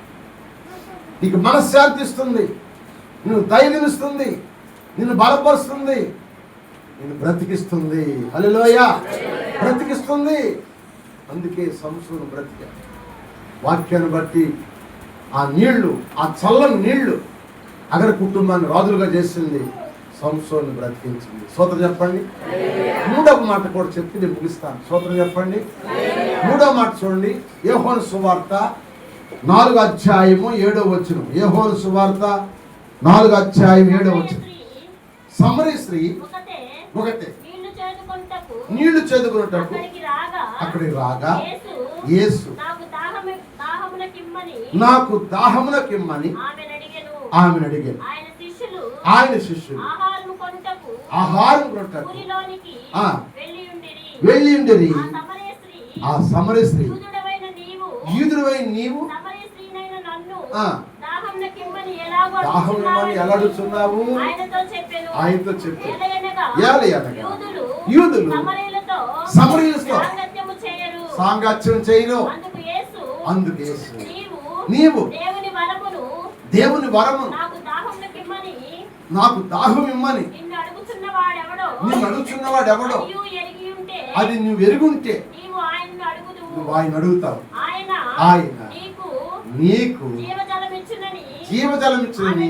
నీకు మనశ్శాంతి ఇస్తుంది, నువ్వు ధైర్యం ఇస్తుంది, నిన్ను బలపరుస్తుంది, నిన్ను బ్రతికిస్తుంది. హల్లెలూయా, బ్రతికిస్తుంది. అందుకే సంసోను బ్రతికాడు. వాక్యాన్ని బట్టి ఆ నీళ్లు, ఆ చల్లని నీళ్లు అగర కుటుంబాన్ని రాజులుగా చేసింది, సంసోను బ్రతికించింది. స్తోత్రం చెప్పండి. మూడవ మాట కూడా చెప్పి నేను ముగిస్తాను. స్తోత్రం చెప్పండి. మూడవ మాట చూడండి, యోహాను సువార్త 4:7. యోహాను సువార్త 4:7. సమరీ స్త్రీ ఒకటే నీళ్లు చేదుకున్నట్టు అక్కడికి రాగా యేసు నాకు దాహమునకిమ్మని ఆమెను అడిగాను. ఆయన శిష్యులు ఆహారం కొనుటకు వెళ్ళి ఉండిరి. ఆ సమరీ స్త్రీ, యూదుడవైన నీవు దాహమునకిమ్మని ఎలా అడుగుతున్నావు? ఆయనతో చెప్పాను. యూదులు సమరీయులతో సాంగత్యం చేయరు. అందుకు యేసు నీవు దేవుని వరము నాకు దాహం ఇమ్మని నిన్ను అడుగుతున్నవాడు ఎవడో అది నువ్వు ఎరుగుంటే నువ్వు ఆయన అడుగుతావు. ఆయన నీకు జీవజలం ఇచ్చునని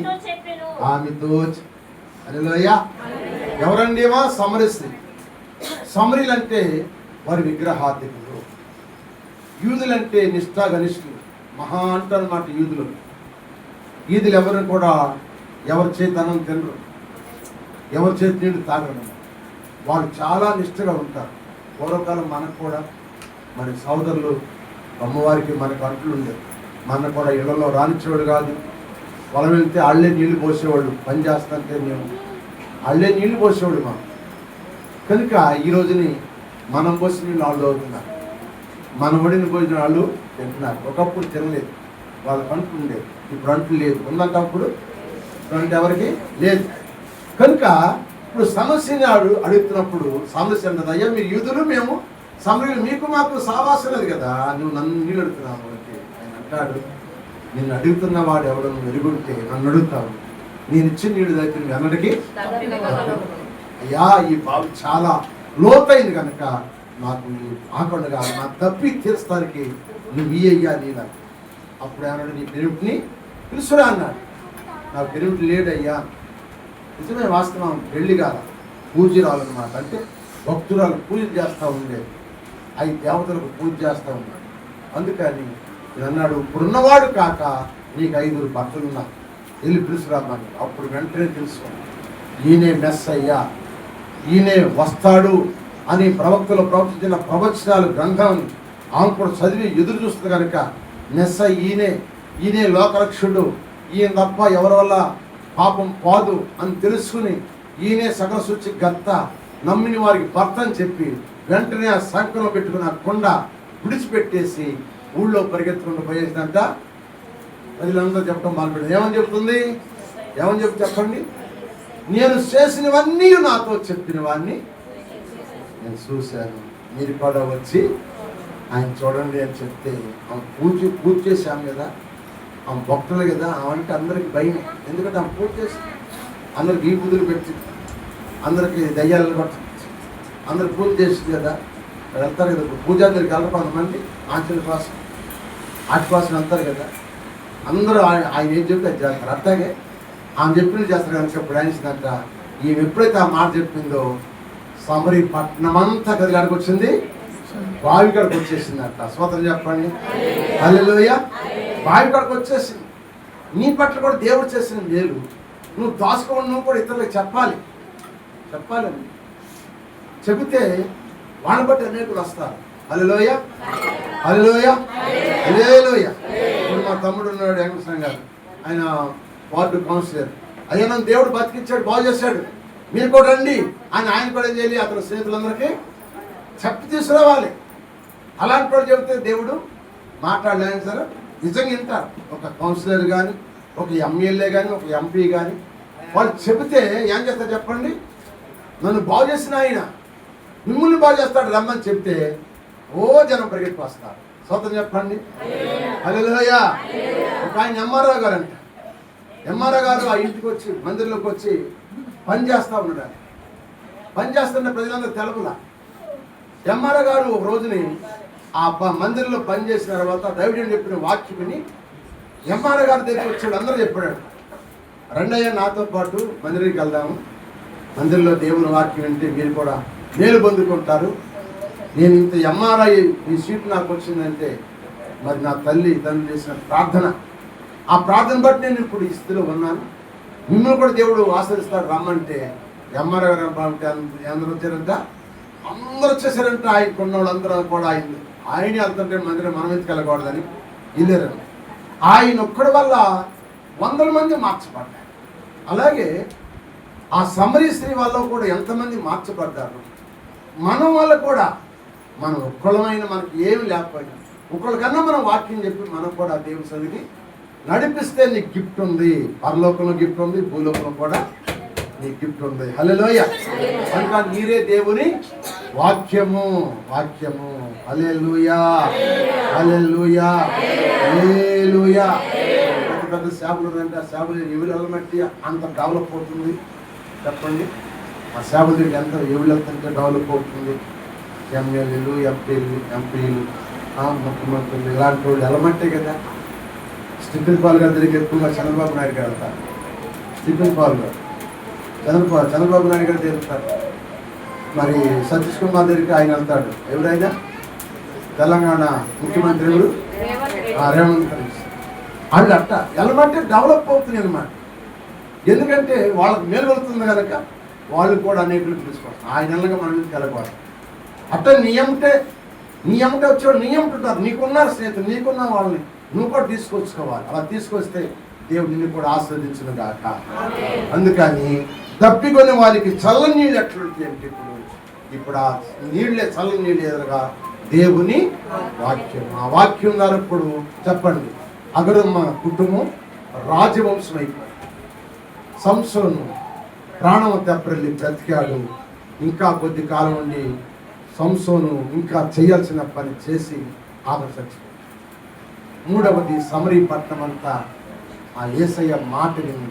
ఆమెతో. హల్లెలూయా. ఎవరండి? సమరీ స్త్రీ. సమరీలు అంటే వారి విగ్రహాధికులు, యూదులంటే నిష్ఠాగనిష్ఠులు, మహా అంటారు మాట యూదులు. యూదులు ఎవరిని కూడా ఎవరి చేతి అన్నం తినరు, ఎవరి చేతి నీళ్ళు తాగరు. వాళ్ళు చాలా నిష్ఠగా ఉంటారు. పూర్వకాలం మనకు కూడా మన సోదరులు అమ్మవారికి మనకు అంట్లు ఉండేది. మన కూడా ఇళ్లలో రానిచ్చేవాడు కాదు. పొలం వెళ్తే అళ్ళే నీళ్లు పోసేవాళ్ళు. పని చేస్తుంటే మేము అళ్ళే నీళ్లు పోసేవాడు మనం. కనుక ఈ రోజుని మనం పోసిన నీళ్ళు వాళ్ళు అవుతున్నారు, మన ఒడిని పోసిన వాళ్ళు తింటున్నారు. ఒకప్పుడు తినలేదు, వాళ్ళకి అంట్లు ఉండేది, ఇప్పుడు అంట్లు లేదు. ఉన్నప్పుడు అంటే ఎవరికి లేదు. కనుక ఇప్పుడు సమస్యని అడుగుతున్నప్పుడు సమస్య అన్నది, అయ్యా మీరు యూదులు, మేము సమరీయులు, మీకు మాకు సావాసం లేదు కదా, నువ్వు నన్ను నీళ్ళు అడుగుతున్నావు అంటే ఆయన అంటాడు, నిన్ను అడుగుతున్న వాడు ఎవడో నువ్వు ఎరుగుంటే నన్ను అడుగుతావు, నేను ఇచ్చిన నీళ్ళు దగ్గర నువ్వు అన్నటికీ. అయ్యా ఈ బాబు చాలా లోతైంది కనుక నాకు ఆకుండా నా తప్పి తీర్చడానికి నువ్వు అయ్యా నీలా. అప్పుడు ఏమన్నాడు, నీ పెరుగుని పిలుసురా అన్నాడు. నాకు పెరుగుడు లేడయ్యా. నిజమే, వాస్తవం. పెళ్లి కాల పూజ్యురాలన్నమాట. అంటే భక్తురాలు పూజ చేస్తూ ఉండేది, 5 దేవతలకు పూజ చేస్తూ ఉన్నాడు. అందుకని అన్నాడు, ఇప్పుడున్నవాడు కాక నీకు 5 భర్తలు ఉన్నారు, వెళ్ళి పిలుసురామని. అప్పుడు వెంటనే తెలుసుకున్నాడు, ఈయనే మెస్సయ్యా, ఈయనే వస్తాడు అని ప్రవక్తలు ప్రవచించిన ప్రవచనాలు గ్రంథాన్ని ఆమె కూడా చదివి ఎదురు చూస్తుంది కనుక మెస్సయ్య ఈయనే లోకరక్షుడు, ఈయన తప్ప ఎవరి వల్ల పాపం పోదు అని తెలుసుకుని ఈయనే సకల శుచి గత్త, నమ్మిన వారికి భర్త అని చెప్పి వెంటనే ఆ సంకలో పెట్టుకుని ఆ కొండ విడిచిపెట్టేసి ఊళ్ళో పరిగెత్తుకుంటూ పోయేసిందంట. ప్రజలందరూ చెప్పడం మొదలుపెట్టింది. ఏమని చెప్తుంది? చెప్పండి. నేను చేసినవన్నీ నాతో చెప్పిన వాడిని నేను చూశాను, మీరు కూడా వచ్చి ఆయన చూడండి అని చెప్తే ఆమె పూజ చేశాం కదా, ఆమె భక్తులు కదా, ఆమె అందరికి భయం. ఎందుకంటే ఆమె పూజ చేసి అందరికి ఈ బుద్ధులు పెట్టి అందరికి దయ్యాలను పడుతుంది, అందరు పూజ చేసింది కదా, వెళ్తారు కదా పూజ. అందరికి వెళ్ళరు కొంతమంది ఆంచల కోసం. వాటి కోసం వెళ్తారు కదా, అందరూ ఆయన ఏం చెప్తే అది చేస్తారు. అట్లాగే ఆమె చెప్పినట్టు చేస్తారు కనుక ఇప్పుడు ఆయనంట ఈమె ఎప్పుడైతే ఆ మాట చెప్పిందో సమరీ పట్టణం అంతా గదిలాడికి వచ్చింది, బావి కాడికి వచ్చేసింది అట్లా. స్తోత్రం చెప్పండి, హల్లెలూయా. బావి కాడికి వచ్చేసింది. నీ పట్ల కూడా దేవుడు చేసిన మేలు నువ్వు దాచుకోవడం, నువ్వు కూడా ఇతరులకు చెప్పాలని చెబితే వాళ్ళని బట్టి అనేకులు వస్తారు. హల్లెలూయా, హల్లెలూయా, హల్లెలూయా. ఇప్పుడు మా తమ్ముడు ఉన్నాడు వెంకటేశ్వర గారు, ఆయన వార్డు కౌన్సిలర్. అయ్యా నన్ను దేవుడు బతికించాడు, బాగు చేశాడు, మీరు కూడా రండి అని ఆయన కూడా ఏం చేయాలి, అతని స్నేహితులందరికీ చెప్పి తీసుకురావాలి. అలాంటి వాడు చెబితే దేవుడు మాట్లాడలేని సరే నిజంగా వింటారు. ఒక కౌన్సిలర్ కానీ, ఒక ఎమ్మెల్యే కానీ, ఒక ఎంపీ కానీ వాళ్ళు చెబితే ఏం చేస్తారు చెప్పండి, నన్ను బాగు చేసిన ఆయన మిమ్మల్ని బాగు చేస్తాడు రమ్మని చెప్తే ఓ జనం పరిగెత్తి వస్తారు. స్తోత్రం చెప్పండి, హల్లెలూయా. ఒక ఆయన ఎంఆర్ఓ గారు అంట, ఎంఆర్ఓ గారు ఆ ఇంటికి వచ్చి మందిరంలోకి వచ్చి పని చేస్తూ ఉన్నాడు. పని చేస్తున్న ప్రజలందరూ తెలపలా. ఎంఆర్ఓ గారు ఒక రోజుని ఆ మందిరంలో పని చేసిన తర్వాత దైవజనుడు చెప్పిన వాక్యం విని ఎంఆర్ఓ గారి దగ్గరికి వచ్చాడు. అందరూ చెప్పాడు, రెండయ్య నాతో పాటు మందిరానికి వెళ్దాము, మందిరంలో దేవుని వాక్యం వింటే మీరు కూడా మేలు పొందుకుంటారు. నేను ఇంత ఎంఆర్ఐ ఈ సీట్ నాకు వచ్చిందంటే మరి నా తల్లి తండ్రి చేసిన ప్రార్థన, ఆ ప్రార్థన బట్టి నేను ఇప్పుడు ఈ స్థితిలో ఉన్నాను, మిమ్మల్ని కూడా దేవుడు ఆశ్రయిస్తాడు రమ్మంటే ఎంఆర్ఐ గారు అంటే అందరూ వచ్చారంట, అందరూ వచ్చేసారంట. ఆయనకు ఉన్న వాళ్ళందరూ కూడా ఆయనే వెళ్తుంటే మందిరం మనం ఎందుకు వెళ్ళకూడదని వెళ్ళారు. ఆయన ఒక్కడి వల్ల వందల మంది మార్చబడ్డారు. అలాగే ఆ సమరీ స్త్రీ వల్ల కూడా ఎంతమంది మార్చబడ్డారు. మనం వల్ల కూడా మనం ఒక్కళ్ళమైన మనకి ఏమి లేకపోయినా ఒకళ్ళకన్నా మనం వాక్యం చెప్పి మనం కూడా దేవుని సన్నిధికి నడిపిస్తే నీకు గిఫ్ట్ ఉంది. పరలోకంలో గిఫ్ట్ ఉంది, భూలోకంలో కూడా నీకు గిఫ్ట్ ఉంది. హల్లెలూయా. కనుక మీరే దేవుని వాక్యము, హల్లెలూయా, హల్లెలూయా, హల్లెలూయా. పెద్ద పెద్ద సేవలు ఉన్నాయంటే ఆ సేవలు ఎవరు వెళ్ళమట్టి అంత డెవలప్ అవుతుంది చెప్పండి. ఆ సేవల దగ్గర ఎంత ఎవరు వెళ్తుంటే డెవలప్ అవుతుంది. ఎమ్మెల్యేలు, ఎంపీలు, ముఖ్యమంత్రులు ఇలాంటి వాళ్ళు వెళ్ళమంటే కదా. స్టీఫెన్ పాల్ గారి దగ్గరికి ఎక్కువగా చంద్రబాబు నాయుడు గారు వెళ్తారు. స్టీఫెన్ పాల్ గారు చంద్రబాబు నాయుడు గారు వెళ్తారు. మరి సతీష్ కుమార్ దగ్గరికి ఆయన వెళ్తాడు. ఎవరైనా తెలంగాణ ముఖ్యమంత్రి ఎవరు, రేవంత్ రెడ్డి. వాళ్ళు అట్ట వెళ్ళమంటే డెవలప్ అవుతుంది అనమాట. ఎందుకంటే వాళ్ళకి మేలు వెళ్తుంది కనుక వాళ్ళు కూడా అనేకులు తీసుకోవాలి. ఆయన నెలగా మనం ఎందుకు వెళ్ళకూడదు. అట్ట నీ అమ్మటే వచ్చేవాడు నీ అమ్ముతుంటారు, నీకున్నారు స్నేహితులు, నీకున్న వాళ్ళని నువ్వు కూడా తీసుకొచ్చుకోవాలి. అలా తీసుకొస్తే దేవుడు నిన్ను కూడా ఆస్వాదించును గాక. అందుకని తప్పికొని వారికి చల్లని నీళ్ళు ఎట్లుంటాయి అంటే ఇప్పుడు ఆ నీళ్ళే చల్లని నీళ్ళు ఎదురుగా దేవుని వాక్యం. ఆ వాక్యం ద్వారా ఇప్పుడు చెప్పండి, అగరమ్మ కుటుంబం రాజవంశం అయిపోయింది. సంసోను ప్రాణం తెప్పరెళ్ళి బ్రతికాడు. ఇంకా కొద్ది కాలం ఉండి సంసోను ఇంకా చేయాల్సిన పని చేసి ఆదర్శించాడు. మూడవది సమరీ పట్టణం అంతా ఆ యేసయ్య మాట విని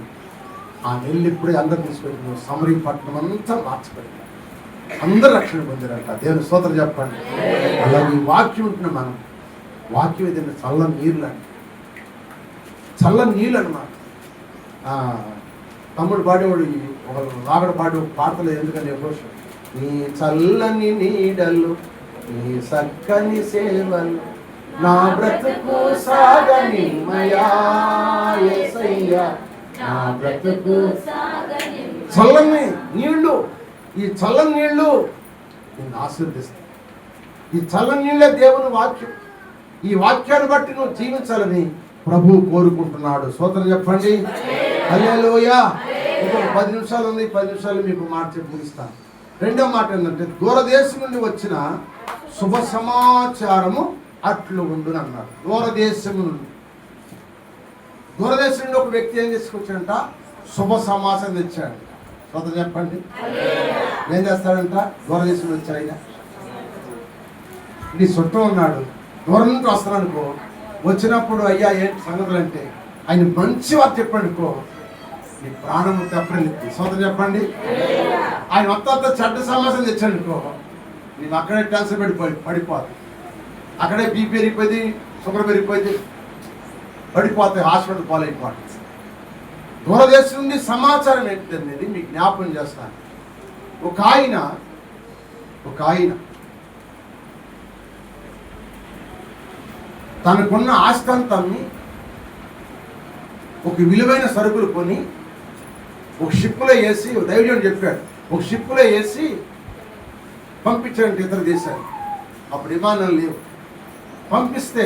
ఆ నెల్లి ఇప్పుడే అందరు తీసుకెళ్ళి సమరీ పట్టణం అంతా మార్చబడింది. అందరు రక్షణ పొందారంట. దేవుని స్తోత్రం చెప్పండి. అలాగే ఈ వాక్యం ఉంటున్న మనం వాక్యం ఏదైనా చల్లని నీళ్ళు అండి, చల్లని నీళ్ళు అన్నమాట. తమ్ముడు పాడేవాడు ఒక రాగడ పాడే పాటలు ఎందుకని ఎమోషన్. నీ చల్లని నీడలు, నీ చక్కని సేవలు, నా బ్రతుకు సాగని మయా యేసయ్యా, నా బ్రతుకు చల్లని నీళ్లు. ఈ చల్లని నీళ్లు నిన్ను ఆశీర్వదిస్తాయి. ఈ చల్లని నీళ్ళే దేవుని వాక్యం. ఈ వాక్యాన్ని బట్టి నువ్వు జీవించాలని ప్రభువు కోరుకుంటున్నాడు. స్తోత్రం చెప్పండి, హల్లెలూయా. ఇంకొక 10 నిమిషాలు ఉంది, 10 నిమిషాలు మీకు మాట చెప్పి ముగిస్తాను. రెండో మాట ఏంటంటే దూరదేశం నుండి వచ్చిన శుభ సమాచారము అట్లు ఉండును అన్నారు. దూరదేశం నుండి ఒక వ్యక్తి ఏం చేసుకొచ్చాడంట, శుభ సమాచారం తెచ్చాడు. స్తోత్రం చెప్పండి. ఏం చేస్తాడంట, దూరదేశం నుండి వచ్చాడు. నీ చుట్టూ ఉన్నాడు, దూరం నుంచి వస్తున్నాడు అనుకో, వచ్చినప్పుడు అయ్యా ఏంటి సంగతులు అంటే ఆయన మంచి వారు చెప్పాడుకో, నీ ప్రాణము తెప్పరిల్లింది. స్తోత్రం చెప్పండి. ఆయన మొత్తం చెడ్డ సమాచారం తెచ్చాడుకో, నీవు అక్కడే టెన్షన్ పడిపోదు, అక్కడే బీపీ పెరిగిపోయింది, షుగర్ పెరిగిపోతే పడిపోతాయి, హాస్పిటల్ పాలైపోతాయి. దూరదేశం నుండి సమాచారం ఏంటనేది మీకు జ్ఞాపకం చేస్తాను. ఒక ఆయన తనకున్న ఆస్తి అంతా అమ్మి ఒక విలువైన సరుకులు కొని ఒక షిప్లో వేసి, దైవజనుడు చెప్పాడు, ఒక షిప్లో వేసి పంపించాడంటే ఇతర దేశాలు. అప్పుడు విమానాలు లేవు. పంపిస్తే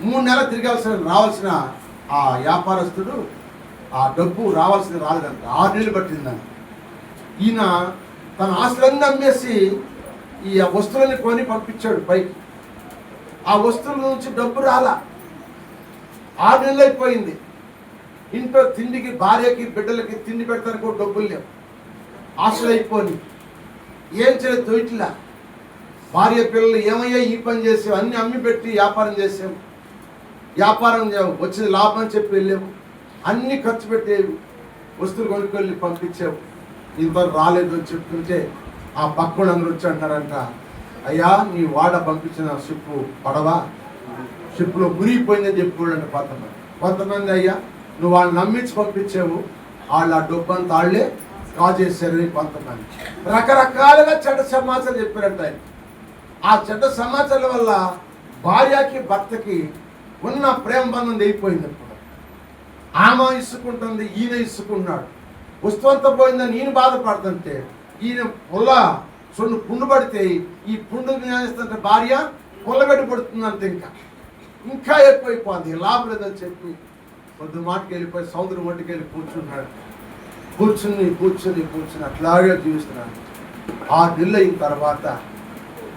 3 నెలలు రావాల్సిన ఆ వ్యాపారస్తుడు ఆ డబ్బు రావాల్సింది రాలేదంట. 6 నెలలు పట్టిందంట. ఈయన తన ఆస్తులన్నీ అమ్మేసి ఈ వస్తువులని కొని పంపించాడు పైకి. ఆ వస్తువుల నుంచి డబ్బు రాలా. 6 నెలలు అయిపోయింది. ఇంట్లో తిండికి, భార్యకి, బిడ్డలకి తిండి పెడతానికి కూడా డబ్బులు లేవు. ఆశలు అయిపోయి ఏం చేయలేదు, తోయిట్లా. భార్య పిల్లలు ఏమయ్యా ఈ పని చేసావు, అన్ని అమ్మి పెట్టి వ్యాపారం చేసాము, వ్యాపారం వచ్చిన లాభం అని చెప్పి వెళ్ళాము, అన్ని ఖర్చు పెట్టేవి, వస్తువులు కొనుక్కెళ్ళి పంపించావు, ఇంతవరకు రాలేదు అని చెప్తుంటే ఆ పక్కన అందరూ వచ్చి అంటారంట, అయ్యా నీ వాడ పంపించిన షిప్పు పడవా, షిప్లో మునిగిపోయిందని చెప్పుకోండి. కొంతమంది అయ్యా నువ్వు వాళ్ళని నమ్మించి పంపించావు, వాళ్ళు ఆ డబ్బు అంతా వాళ్ళే కాజేశారని కొంతమంది రకరకాలుగా చెడ్డ సమాచారం చెప్పారంట. ఆ చెడ్డ సమాచారం వల్ల భార్యకి భర్తకి ఉన్న ప్రేమ బంధం అయిపోయింది. ఇప్పుడు ఆమె ఇసుకుంటుంది, ఈయన ఇసుకున్నాడు. వస్తువంతా పోయిందని ఈయన బాధపడుతుంటే ఈయన సొన్ను పుండు పడితే ఈ పుండు జ్ఞానిస్తుంటే భార్య పుల్లబెట్టి పడుతుందంటే ఇంకా ఎక్కువైపోయింది. లాభం లేదని చెప్పి కొద్ది మాటకి వెళ్ళిపోయి సముద్రం ఒడ్డుకి వెళ్ళి కూర్చున్నాడు. కూర్చుని అట్లాగే జీవిస్తున్నాడు. 6 నెలలు అయిన తర్వాత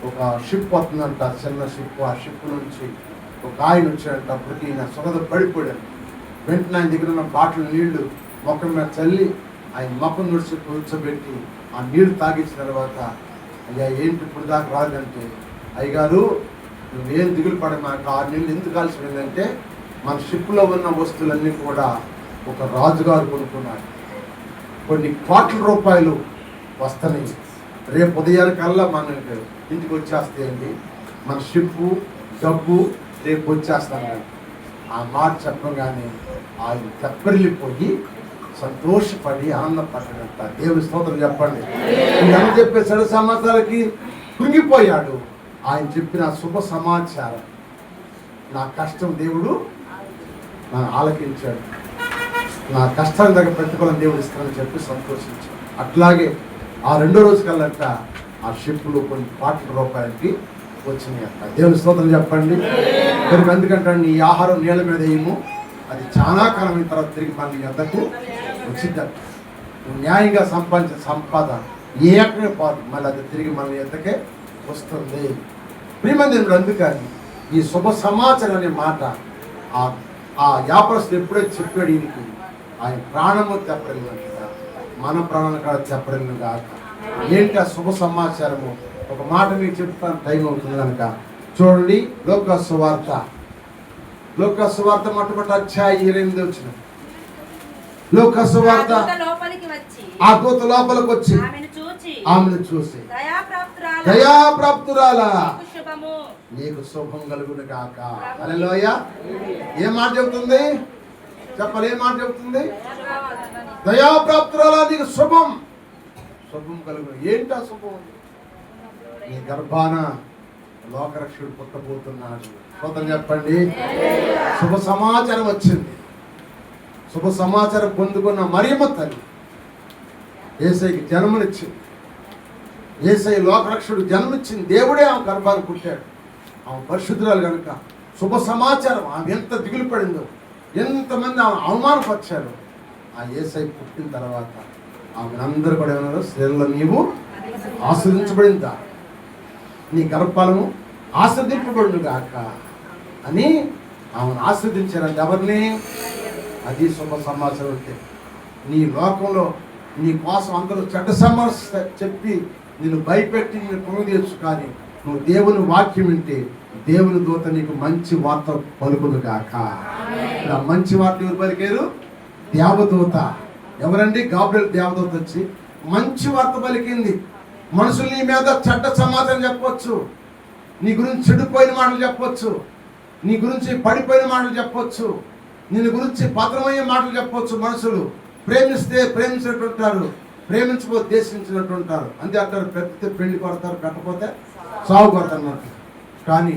ఒక షిప్ వస్తుందంట, చిన్న షిప్. ఆ షిప్ నుంచి ఒక ఆయన వచ్చాడంట. అప్పటికి ఈయన సుగద పడిపోయాడు. వెంటనే ఆయన దగ్గర ఉన్న బాటిల్ నీళ్లు మొక్కల మీద చల్లి ఆయన మొక్కం నుడిచి కూర్చోబెట్టి ఆ నీళ్లు తాగించిన తర్వాత, అయ్యా ఏంటి ఇప్పుడు దాకా రాదంటే, అయ్యగారు నువ్వేం దిగులు పడ, మాకు 6 నెలలు ఎందుకు కాల్సిపోయిందంటే మన షిప్లో ఉన్న వస్తువులన్నీ కూడా ఒక రాజుగారు కొనుక్కున్నాడు. కొన్ని కోట్ల రూపాయలు వస్తాయి. రేపు ఉదయానికల్లా మనకి ఇంటికి వచ్చేస్తాయండి, మన షిప్పు డబ్బు రేపు వచ్చేస్తాను. ఆ మాట చెప్పగానే ఆయన తెప్పరిల్లిపోయి సంతోషపడి ఆనందపడ్డాడంట. దేవుని స్తోత్రం చెప్పండి. అని చెప్పే చెడు సమాచారాలకి కృంగిపోయాడు. ఆయన చెప్పిన శుభ సమాచారం, నా కష్టం దేవుడు ఆలకించాడు, నా కష్టాన్ని దగ్గర ప్రతిఫలం దేవుడు ఇస్తానని చెప్పి సంతోషించాడు. అట్లాగే ఆ 2వ రోజు కల్లంట ఆ షిప్లు కొన్ని కోట్ల రూపాయలకి వచ్చినాయి అంట. దేవుని స్తోత్రం చెప్పండి. మరి ఎందుకంటే నీ ఆహారం నీళ్ళ మీద వేయము, అది చాలా కాలం అయిన తర్వాత తిరిగి మన ఎద్దకు వచ్చిందట. నువ్వు న్యాయంగా సంపాదించిన సంపాద ఏకమే పోదు, మళ్ళీ అది తిరిగి మన ఎద్దకే వస్తుంది. ప్రియమందిరుడు, అందుకని ఈ శుభ సమాచారం అనే మాట ఆ వ్యాపారస్తుడు ఎప్పుడైతే చెప్పాడు ఈయనకి, ఆయన ప్రాణము తెప్పరిల్లినట్టుగా మన ప్రాణాలు కూడా తెప్పరిల్లు కాక. ఏంటి ఆ శుభ సమాచారము? ఒక మాట మీకు చెప్తాను, టైం అవుతుంది కనుక చూడండి. లోకాసు వార్త మొట్టమొదటి అధ్యాయం 28 వచ్చిన లోకాసు వార్త. ఆ దూత లోపలికి వచ్చి ఆమెను చూసి, దయాప్రాప్తురాలా నీకు శుభం కలుగును గాక. హల్లెలూయా. ఏ మాట చెబుతుంది చెప్పాలి? ఏ మాట చెబుతుంది? దయాప్రాప్తురాలా నీకు శుభం కలుగును. ఏంటి ఆ శుభం? నీ గర్భాన లోకరక్షకుడు పుట్టబోతున్నాడు. స్తోత్రం చెప్పండి. శుభ సమాచారం వచ్చింది. శుభ సమాచారం పొందుకున్న మరియమ్మ తల్లి యేసయ్యకి జన్మనిచ్చింది. యేసయ్య లోకరక్షకుడు జన్మిచ్చింది. దేవుడే ఆమె గర్భాన్ని పుట్టాడు. ఆమె పరిశుద్ధురాలు కనుక శుభ సమాచారం. ఆమె ఎంత దిగులు పడిందో, ఎంతమంది ఆమె అవమానపరిచారు. ఆ యేసయ్య పుట్టిన తర్వాత ఆమె అందరూ కూడా ఏమన్నారు? స్త్రీలలో నీవు ఆస్వాదించబడిందా, నీ గర్భఫలము ఆస్వాదింపబడును గాక అని ఆమెను ఆస్వాదించారంటే ఎవరిని? అది శుభ సమాచారం. అంటే నీ లోకంలో నీ కోసం అందరూ చెడ్డ సమాచారం చెప్పి నిన్ను భయపెట్టి నిన్ను పొంగదీయచ్చు, కానీ నువ్వు దేవుని వాక్యం వింటే దేవుని దూత నీకు మంచి వార్త పలుకును గాక. మంచి వార్త ఎవరు పలికారు? దేవదూత. ఎవరండి? గాబ్రియల్ దేవదూత వచ్చి మంచి వార్త పలికింది. మనుషులు నీ మీద చెడ్డ సమాచారం చెప్పవచ్చు, నీ గురించి చెడిపోయిన మాటలు చెప్పవచ్చు, నీ గురించి పడిపోయిన మాటలు చెప్పొచ్చు, నిన్ను గురించి పతనమయ్యే మాటలు చెప్పొచ్చు. మనుషులు ప్రేమిస్తే ప్రేమించినట్టుంటారు, ప్రేమించకపోతే దేశించినట్టుంటారు. అంతే అంటారు, పెడితే పెళ్లి కొడతారు, పెట్టకపోతే సాగు కొడతారు. కానీ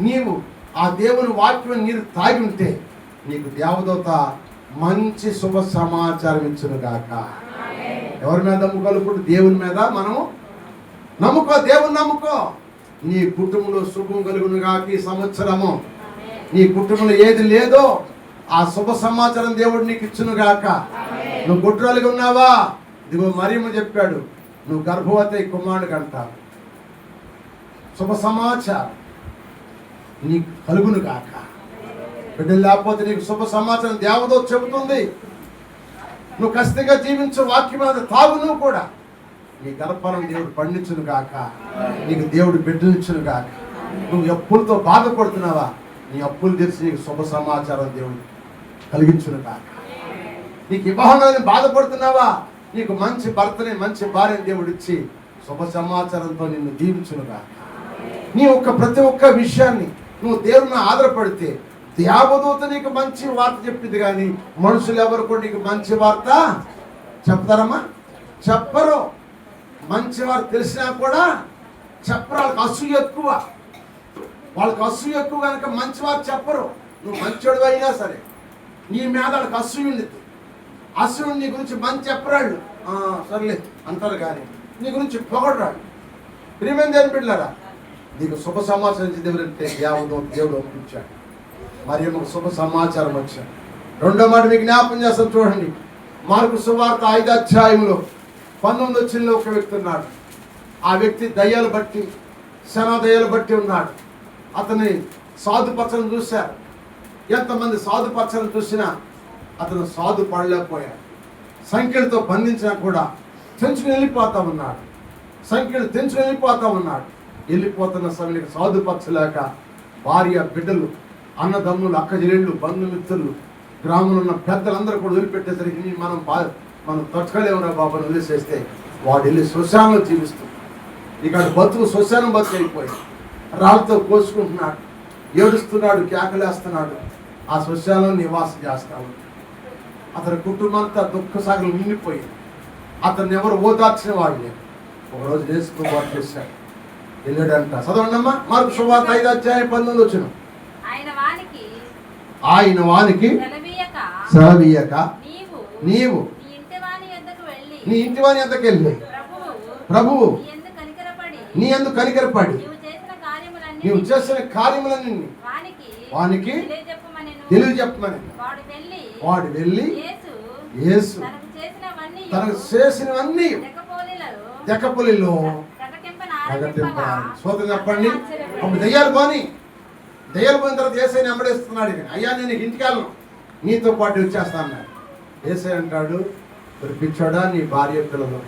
నీవు ఆ దేవుని వాక్యం నీరు తాగి ఉంటే నీకు దేవదూత మంచి శుభ సమాచారం ఇచ్చును గాక. ఎవరి మీద నమ్ముకోవాలి? ఇప్పుడు దేవుని మీద మనం నమ్ముకో, దేవుని నమ్ముకో. నీ కుటుంబంలో శుభం కలుగును గాక. ఈ సంవత్సరము నీ కుటుంబంలో ఏది లేదో ఆ శుభ సమాచారం దేవుడు నీకు ఇచ్చును గాక. నువ్వు గుడ్రాలుగా ఉన్నావా? ఇదిగో మరియమ్మ చెప్పాడు, నువ్వు గర్భవతి కుమారుడు అంటావు. శుభ సమాచారం నీకు కలుగును గాక. బిడ్డలు లేకపోతే నీకు శుభ సమాచారం దేవదూత చెబుతుంది. నువ్వు ఖచ్చితంగా జీవించు, వాక్యం మీద తాగు. నువ్వు కూడా నీ గర్భఫలం దేవుడు పండించును గాక. నీకు దేవుడు బిడ్డనిచ్చును గాక. నువ్వు అప్పులతో బాధపడుతున్నావా? నీ అప్పులు తెరిచి నీకు శుభ సమాచారం దేవుడు కలిగించును గాక. నీకు వివాహంలో బాధపడుతున్నావా? నీకు మంచి భర్తని మంచి భార్యని దేవుడు ఇచ్చి శుభ సమాచారంతో నిన్ను దీవించును గాక. నీ ప్రతి ఒక్క విషయాన్ని నువ్వు దేవుని ఆధారపడితే దేవదూత నీకు మంచి వార్త చెప్పింది. కానీ మనుషులు ఎవరు కూడా నీకు మంచి వార్త చెప్తారమ్మా? చెప్పరు. మంచి వారు తెలిసినా కూడా చెప్పరు. వాళ్ళకి అసూయ ఎక్కువ, వాళ్ళకి అసూయ ఎక్కువ కనుక మంచి వారు చెప్పరు. నువ్వు మంచోడు అయినా సరే నీ మీద వాళ్ళకి అసూయ ఉండేది. అసూయ నీ గురించి మంచి చెప్పరాళ్ళు, సర్లే అంటారు. కానీ నీ గురించి పొగడరాడు. ప్రియమైన దేవుని బిడ్డలారా, నీకు శుభ సమాచారం దేవుడంటే దేవుడు ఒప్పించాడు. మరి ఒక శుభ సమాచారం వచ్చాడు. రెండో మాట మీకు జ్ఞాపకం చేస్తాను, చూడండి. మార్కు సువార్త 5వ అధ్యాయంలో 19వ వచనంలో ఒక వ్యక్తి ఉన్నాడు. ఆ వ్యక్తి దయ్యాలు బట్టి, శనా దయ్యాలు బట్టి ఉన్నాడు. అతని సాధుపరచను చూశారు. ఎంతమంది సాధుపరచను చూసినా అతను సాధు పడలేకపోయాడు. సంఖ్యలతో బంధించినా కూడా తెంచుకుని వెళ్ళిపోతా ఉన్నాడు. సంఖ్యలు తెంచుకుని వెళ్ళిపోతా ఉన్నాడు. వెళ్ళిపోతున్న సమయానికి సాధుపరచలేక భార్య, బిడ్డలు, అన్నదమ్ములు, అక్కచెల్లెళ్ళు, బంధుమిత్రులు, గ్రామంలో ఉన్న పెద్దలందరూ కూడా వదిలిపెట్టేసరికి మనం తట్టుకోలేమురా బాబాను వదిలేసేస్తే వాడు వెళ్ళి శ్మశానంలో జీవిస్తూ ఇక్కడ బతుకు శ్మశానం బతుకు అయిపోయి రాళ్ళతో కోసుకుంటున్నాడు, ఏడుస్తున్నాడు, కేకలేస్తున్నాడు. ఆ శ్మశానంలో నివాసం చేస్తాడు. అతని కుటుంబంతా దుఃఖ సాగలు నిండిపోయి అతన్ని ఎవరు ఓదార్చిన వాడు లేదు. ఒకరోజు నేర్చుకోబాటు చేశాడు, వెళ్ళాడంట. చదవండమ్మా, మార్కు సువార్త 5వ అధ్యాయం 19వ వచనం. ఆయన వానికి సెలవీయక నీవు నీ ఇంటి వాని యొద్దకు వెళ్ళి ప్రభువు నీ యందు కనికరపడి నీవు చేసిన కార్యములన్నీ వానికి తెలియజెప్పమని వాడు వెళ్ళి యేసు తనకు చేసినవన్నీ దెక్కపొలిలో ప్రకటింపారు. సోదరు చెప్పండి. అప్పుడు దయ్యాలు పోని తర్వాత ఏసైని వెంబడిస్తున్నాడు. అయ్యా నేను ఇంటికి వెళ్ళను, నీతో పాటు వచ్చేస్తాను. ఏసై అంటాడు, మరి పిచ్చోడా, నీ భార్య పిల్లలు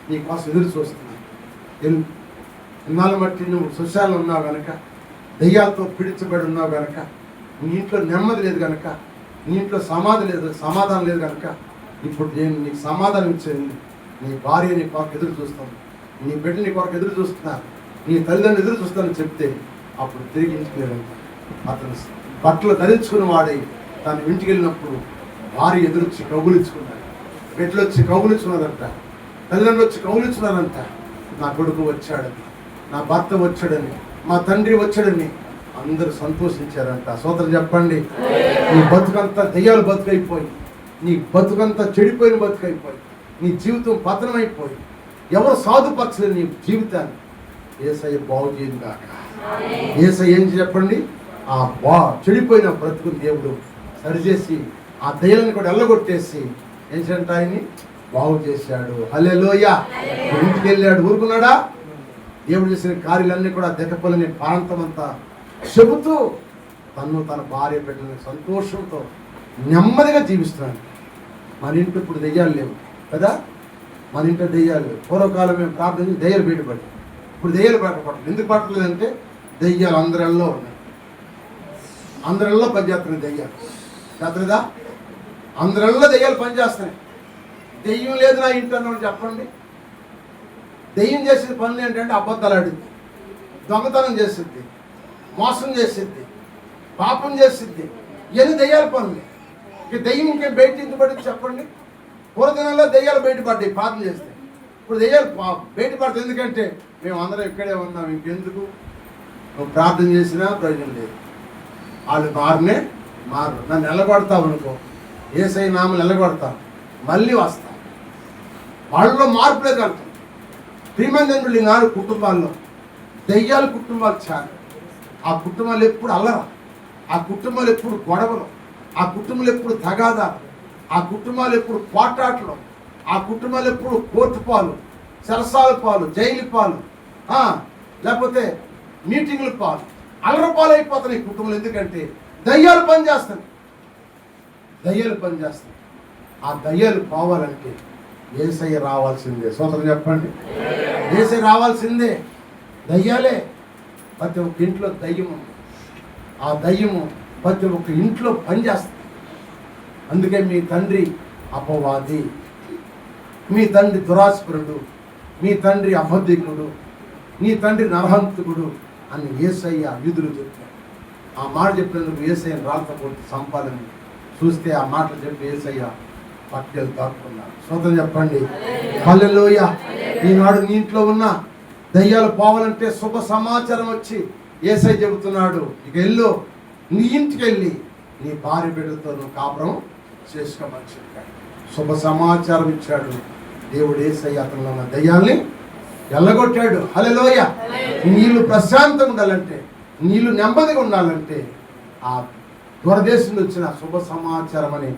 నీ కోసం ఎదురు చూస్తున్నాను. ఇన్నాళ్ళు బట్టి నువ్వు శ్మశానంలో ఉన్నావు కనుక, దయ్యాలతో పిడిచబడి ఉన్నావు కనుక, నీ ఇంట్లో నెమ్మది లేదు కనుక, నీ ఇంట్లో సమాధానం లేదు కనుక, ఇప్పుడు నేను నీకు సమాధానం ఇచ్చేది. నీ భార్య నీ కొరకు ఎదురు చూస్తాను, నీ బిడ్డ నీ కొరకు ఎదురు చూస్తున్నారు, నీ తల్లిదండ్రులు ఎదురు చూస్తానని చెప్తే అప్పుడు తిరిగి ఇంటికి వెళ్ళాడు. అతను బట్టలు ధరించుకుని వాడై తను ఇంటికి వెళ్ళినప్పుడు భార్య ఎదురొచ్చి కౌగులించుకున్నాడు, బిడ్డలు వచ్చి కౌగులించుకున్నారంట, తల్లిదండ్రులు వచ్చి కౌగులించుకున్నారంట. నా కొడుకు వచ్చాడని, నా భర్త వచ్చాడని, మా తండ్రి వచ్చాడని అందరూ సంతోషించారంట. సోదరు చెప్పండి. నీ బతుకంతా దెయ్యాలు బతుకైపోయి, నీ బతుకంతా చెడిపోయిన బతుకైపోయి, నీ జీవితం పతనమైపోయి, ఎవరు సాధుపరచలేదు నీ జీవితాన్ని. యేసయ్య బాగు చేయదు కాక. యేసయ్య ఏం చెప్పండి, ఆ చెడిపోయిన బ్రతుకుని దేవుడు సరిచేసి ఆ దయ్యాలను కూడా ఎల్లగొట్టేసి ఏం చేయంటే ఆయన్ని బాగు చేశాడు. హల్లెలూయా. ఇంటికి వెళ్ళాడు, ఊరుకున్నాడా? దేవుడు చేసిన కార్యాలన్నీ కూడా దెక్కపల్లిని ప్రాంతమంతా చెబుతూ తన భార్య బిడ్డలని సంతోషంతో నెమ్మదిగా జీవిస్తున్నాడు. మన ఇంట్లో ఇప్పుడు దెయ్యాలు లేవు కదా, మన ఇంట్లో దెయ్యాలు లేవు. పూర్వకాలం మేము ప్రార్థన దెయ్యాలు బయటపడి, ఇప్పుడు దెయ్యాలు బయటపడలేదు. ఎందుకు పట్టలేదంటే దెయ్యాలు అందరిలో ఉన్నాయి, అందరిలో పనిచేస్తున్నాయి దెయ్యాలు. చేతలేదా? అందరిలో దెయ్యాలు పనిచేస్తున్నాయి. దెయ్యం లేదు నా ఇంట్లో చెప్పండి. దెయ్యం చేసేది పనులు ఏంటంటే అబద్ధాలు ఆడింది, దొంగతనం చేసింది, మోసం చేసిద్ది, పాపం చేసిద్ది. ఇవన్నీ దయ్యాల పనులు. ఇక దయ్యం ఇంకేం బయటించబడి చెప్పండి. పూర్వదినాల్లో దయ్యాలు బయటపడ్డాయి ప్రార్థన చేస్తే. ఇప్పుడు దయ్యాలు బయటపడతాయి. ఎందుకంటే మేము అందరం ఇక్కడే ఉన్నాం, ఇంకెందుకు నువ్వు ప్రార్థన చేసినా ప్రయోజనం లేదు. వాళ్ళు మారు. నన్ను నిలబడతావు అనుకో, యేసయ్య నామం నిలబడతావు, మళ్ళీ వస్తా. వాళ్ళలో మార్పులే కలుగుతాం. ప్రియమందిరులు నాడు కుటుంబాల్లో దయ్యాల కుటుంబాలు చాలా. ఆ కుటుంబాలు ఎప్పుడు అల్లరా, ఆ కుటుంబాలు ఎప్పుడు గొడవలు, ఆ కుటుంబాలు ఎప్పుడు తగాదాలు, ఆ కుటుంబాలు ఎప్పుడు పోట్లాటలు, ఆ కుటుంబాలు ఎప్పుడు కోర్టు పాలు, సరసాల పాలు, జైలు పాలు, లేకపోతే మీటింగుల పాలు, అల్లర పాలు అయిపోతున్నాయి కుటుంబాలు. ఎందుకంటే దయ్యాలు పనిచేస్తాయి. ఆ దయ్యాలు పోవాలంటే యేసయ్య రావాల్సిందే. సోదరు చెప్పండి, యేసయ్య రావాల్సిందే. దయ్యాలే ప్రతి ఒక్క ఇంట్లో దయ్యం ఉంది. ఆ దయ్యము ప్రతి ఒక్క ఇంట్లో పనిచేస్తుంది. అందుకే మీ తండ్రి అపవాది, మీ తండ్రి దురాస్పరుడు, మీ తండ్రి అబద్ధికుడు, నీ తండ్రి నరహంతకుడు అని యేసయ్య యూదులు చెప్పారు. ఆ మాట చెప్పినందుకు యేసయ్యను రాళ్ళతో కొట్టి సంపాలని చూస్తే ఆ మాటలు చెప్పి యేసయ్య పట్టుకెళ్ళి దాక్కున్నారు. సోదరు చెప్పండి, హల్లెలూయా. ఈనాడు నీ ఇంట్లో ఉన్న దయ్యాలు పోవాలంటే శుభ సమాచారం వచ్చి యేసయ్య చెబుతున్నాడు, ఇక వెళ్ళు, నీ ఇంటికి వెళ్ళి నీ భార్య బిడ్డలతో నువ్వు కాపురం చేసుకోమని చెప్పాడు. శుభ సమాచారం ఇచ్చాడు దేవుడు. యేసయ్య అతనిలో ఉన్న దయ్యాల్ని ఎల్లగొట్టాడు. హల్లెలూయా. నీళ్ళు ప్రశాంతంగా ఉండాలంటే, నీళ్ళు నెమ్మదిగా ఉండాలంటే ఆ దూరదేశం వచ్చిన శుభ సమాచారం అనే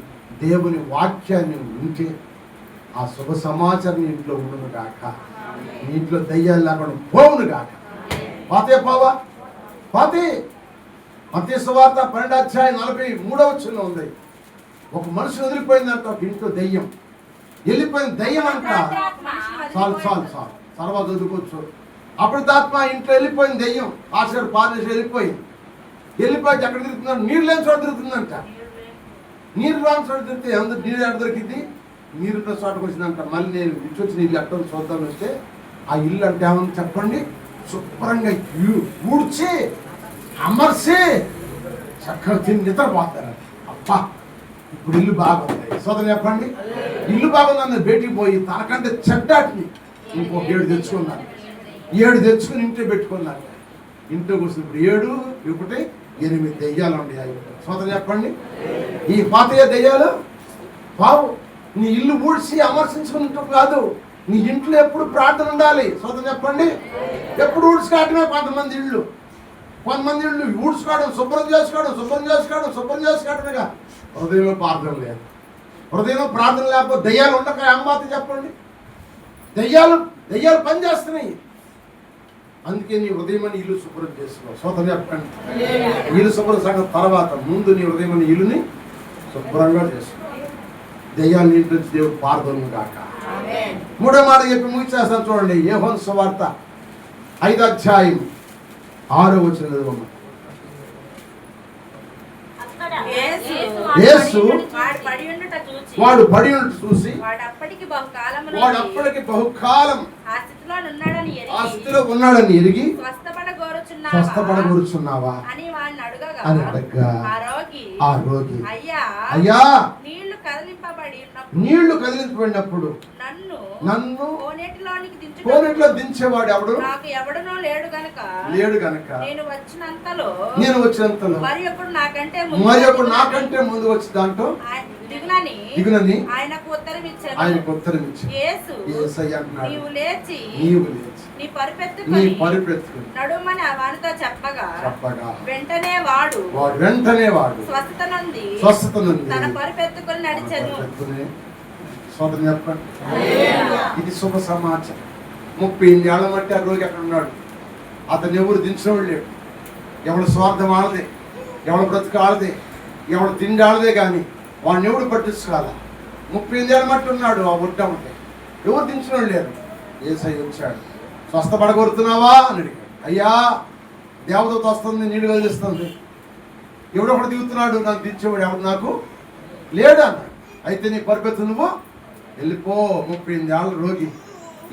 దేవుని వాక్యాన్ని ఉంటే ఆ శుభ సమాచారం నీ ఇంట్లో ఉండును గాక. నీ ఇంట్లో దయ్యాలు లేకుండా పోవును గాక. పాతే మత్తయి సువార్త 12:43 ఉంది. ఒక మనిషి వదిలిపోయిందంట ఒక ఇంట్లో దయ్యం. వెళ్ళిపోయిన దయ్యం అంట. చాలు తర్వాత వదులుకోవచ్చు. అపరితాత్మ ఇంట్లో వెళ్ళిపోయింది దయ్యం. ఆశగారు పారేసి వెళ్ళిపోయి ఎక్కడ తిరుగుతున్నాడు? నీరు లేని చోట తిరుగుతుందంట. నీరు రాని చోట తిరిగితే అందరు నీరు ఎక్కడ దొరికింది? నీరు చోటకు వచ్చిందంట. మళ్ళీ నేను ఇచ్చొచ్చి నీళ్ళు ఎక్కడ చూద్దాం వస్తే ఆ ఇల్లు అంటే ఏమని చెప్పండి, శుభ్రంగా ఊడ్చి అమర్చి చక్కగా తిని నిద్రపోతారు. అబ్బా ఇప్పుడు ఇల్లు బాగుంది. సోదరు చెప్పండి, ఇల్లు బాగుందని బయటికి పోయి తనకంటే చెడ్డాటిని ఇంకొక 7 తెచ్చుకున్నారు. 7 తెచ్చుకుని ఇంట్లో పెట్టుకున్నారు. ఇంట్లో కూర్చున్నప్పుడు 7, 1, 8 దెయ్యాలు ఉన్నాయి. సోదరు చెప్పండి, ఈ పాతయ్య దెయ్యాలు బావు. నీ ఇల్లు ఊడ్చి అమర్శించుకున్నట్టు కాదు, నీ ఇంట్లో ఎప్పుడు ప్రార్థన ఉండాలి. సోదరు చెప్పండి, ఎప్పుడు ఊడ్చుకోవటమే. కొంతమంది ఇళ్ళు ఊడ్చుకోవడం, శుభ్రం చేసుకోవడమేగా. హృదయంలో ప్రార్థన లేదు. హృదయంలో ప్రార్థన లేకపోతే దయ్యాలు ఉండక ఏమాత్రం చెప్పండి. దయ్యాలు పనిచేస్తున్నాయి. అందుకే నీ హృదయం అని ఇల్లు శుభ్రం చేసుకో. సోదరు చెప్పండి, ఇల్లు శుభ్రం సంగతి తర్వాత, ముందు నీ హృదయం అని ఇల్లుని శుభ్రంగా చేసుకో. దయ్యాలు నీ ఇంటి నుంచి దేవుడు పారదోను గాక. 3వ మాట చెప్పి ముగిచేస్తాను చూడండి. యోహాను సువార్త 5:6 యేసు వాడు పడి ఉండుట చూసి వాడు అప్పటికి బహుకాలం ఆ స్థితిలో ఉన్నాడని ఎరిగి స్వస్థపడగోరుచున్నావా అని అడగగా ఆ రోగి, అయ్యా నీళ్లు కదిలింపబడినప్పుడు నన్ను కోనేటిలో దించేవాడు ఎవడనో లేడు గనక నేను వచ్చినంతలో మరి ఒకడు నాకంటే ముందు వచ్చి దాంట్లో దిగునని ఆయనకు ఉత్తరమిచ్చాడు. యేసయ్య అంటున్నాడు, నీవు లేచి నీ పరిపెత్తుకుని నడుమని వానితో చెప్పగా వెంటనే వాడు స్వస్థత నుండి తన పరిపెత్తుకుని నడిచెను. సోదరు చెప్పండి, ఇది శుభ సమాచారం. 38 ఏళ్ల మట్టి ఆ రోజు అక్కడ ఉన్నాడు. అతను ఎవరు దించినవాడు లేడు. ఎవడు స్వార్థం ఆడదే, ఎవడు బ్రతుకు ఆడదే, ఎవడు తిండి ఆడదే కానీ వాడిని ఎవడు పట్టించుకోవాల. 38 ఏళ్ళ మట్టి ఉన్నాడు. ఆ ఒడ్డ ఉంటే ఎవరు దించినవాడు లేరు. యేసయ్య వచ్చాడు. స్వస్థపడగొరుతున్నావా అని అడిగాడు. అయ్యా దేవదూత వస్తుంది, నీళ్ళు కలిగిస్తుంది, ఎవడొకడు దిగుతున్నాడు, నాకు దించేవాడు ఎవడు నాకు లేడు అన్నాడు. అయితే నీ పరిపెత్తు, నువ్వు వెళ్ళిపో. 38 ఏళ్ళ రోగి.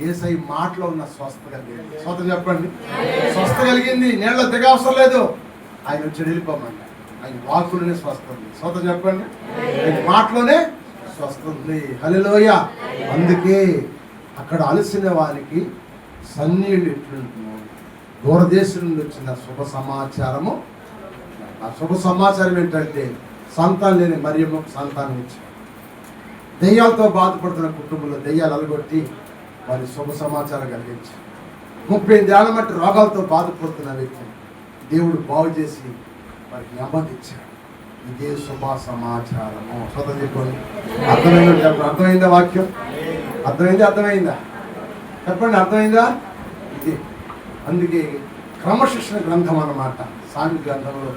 యేసయ్య మాటలో ఉన్న స్వస్థ కలిగింది. స్వస్థ చెప్పండి, స్వస్థ కలిగింది. నీళ్ళ దిగవసరం లేదు. ఆయన వచ్చి వెళ్ళిపోమని. ఆయన వాక్కులోనే స్వస్థ ఉంది. స్వతం చెప్పండి, ఆయన మాటలోనే స్వస్థ ఉంది. హల్లెలూయా. అందుకే అక్కడ అలసిన వారికి సన్నీళ్ళు ఎట్లుంటున్నాం. దూరదేశం నుండి వచ్చిన శుభ సమాచారము. ఆ శుభ సమాచారం ఏంటంటే సంతానం లేని మరియమ్మకు సంతానం ఇచ్చారు. దెయ్యాలతో బాధపడుతున్న కుటుంబంలో దెయ్యాలు అలగొట్టి వారి శుభ సమాచారం కలిగించారు. 38 ఏళ్ల మట్టి రోగాలతో బాధపడుతున్న వ్యక్తిని దేవుడు బాగు చేసి వారికి నెమ్మదిచ్చాడు. ఇదే శుభ సమాచారము. స్వతం చెప్పండి. అర్థమైందా? చెప్పండి. అర్థమైందా? వాక్యం అర్థమైందా? చెప్పండి. అర్థమైందా? ఇది అందుకే క్రమశిక్షణ గ్రంథం అన్నమాట. సామి గ్రంథంలో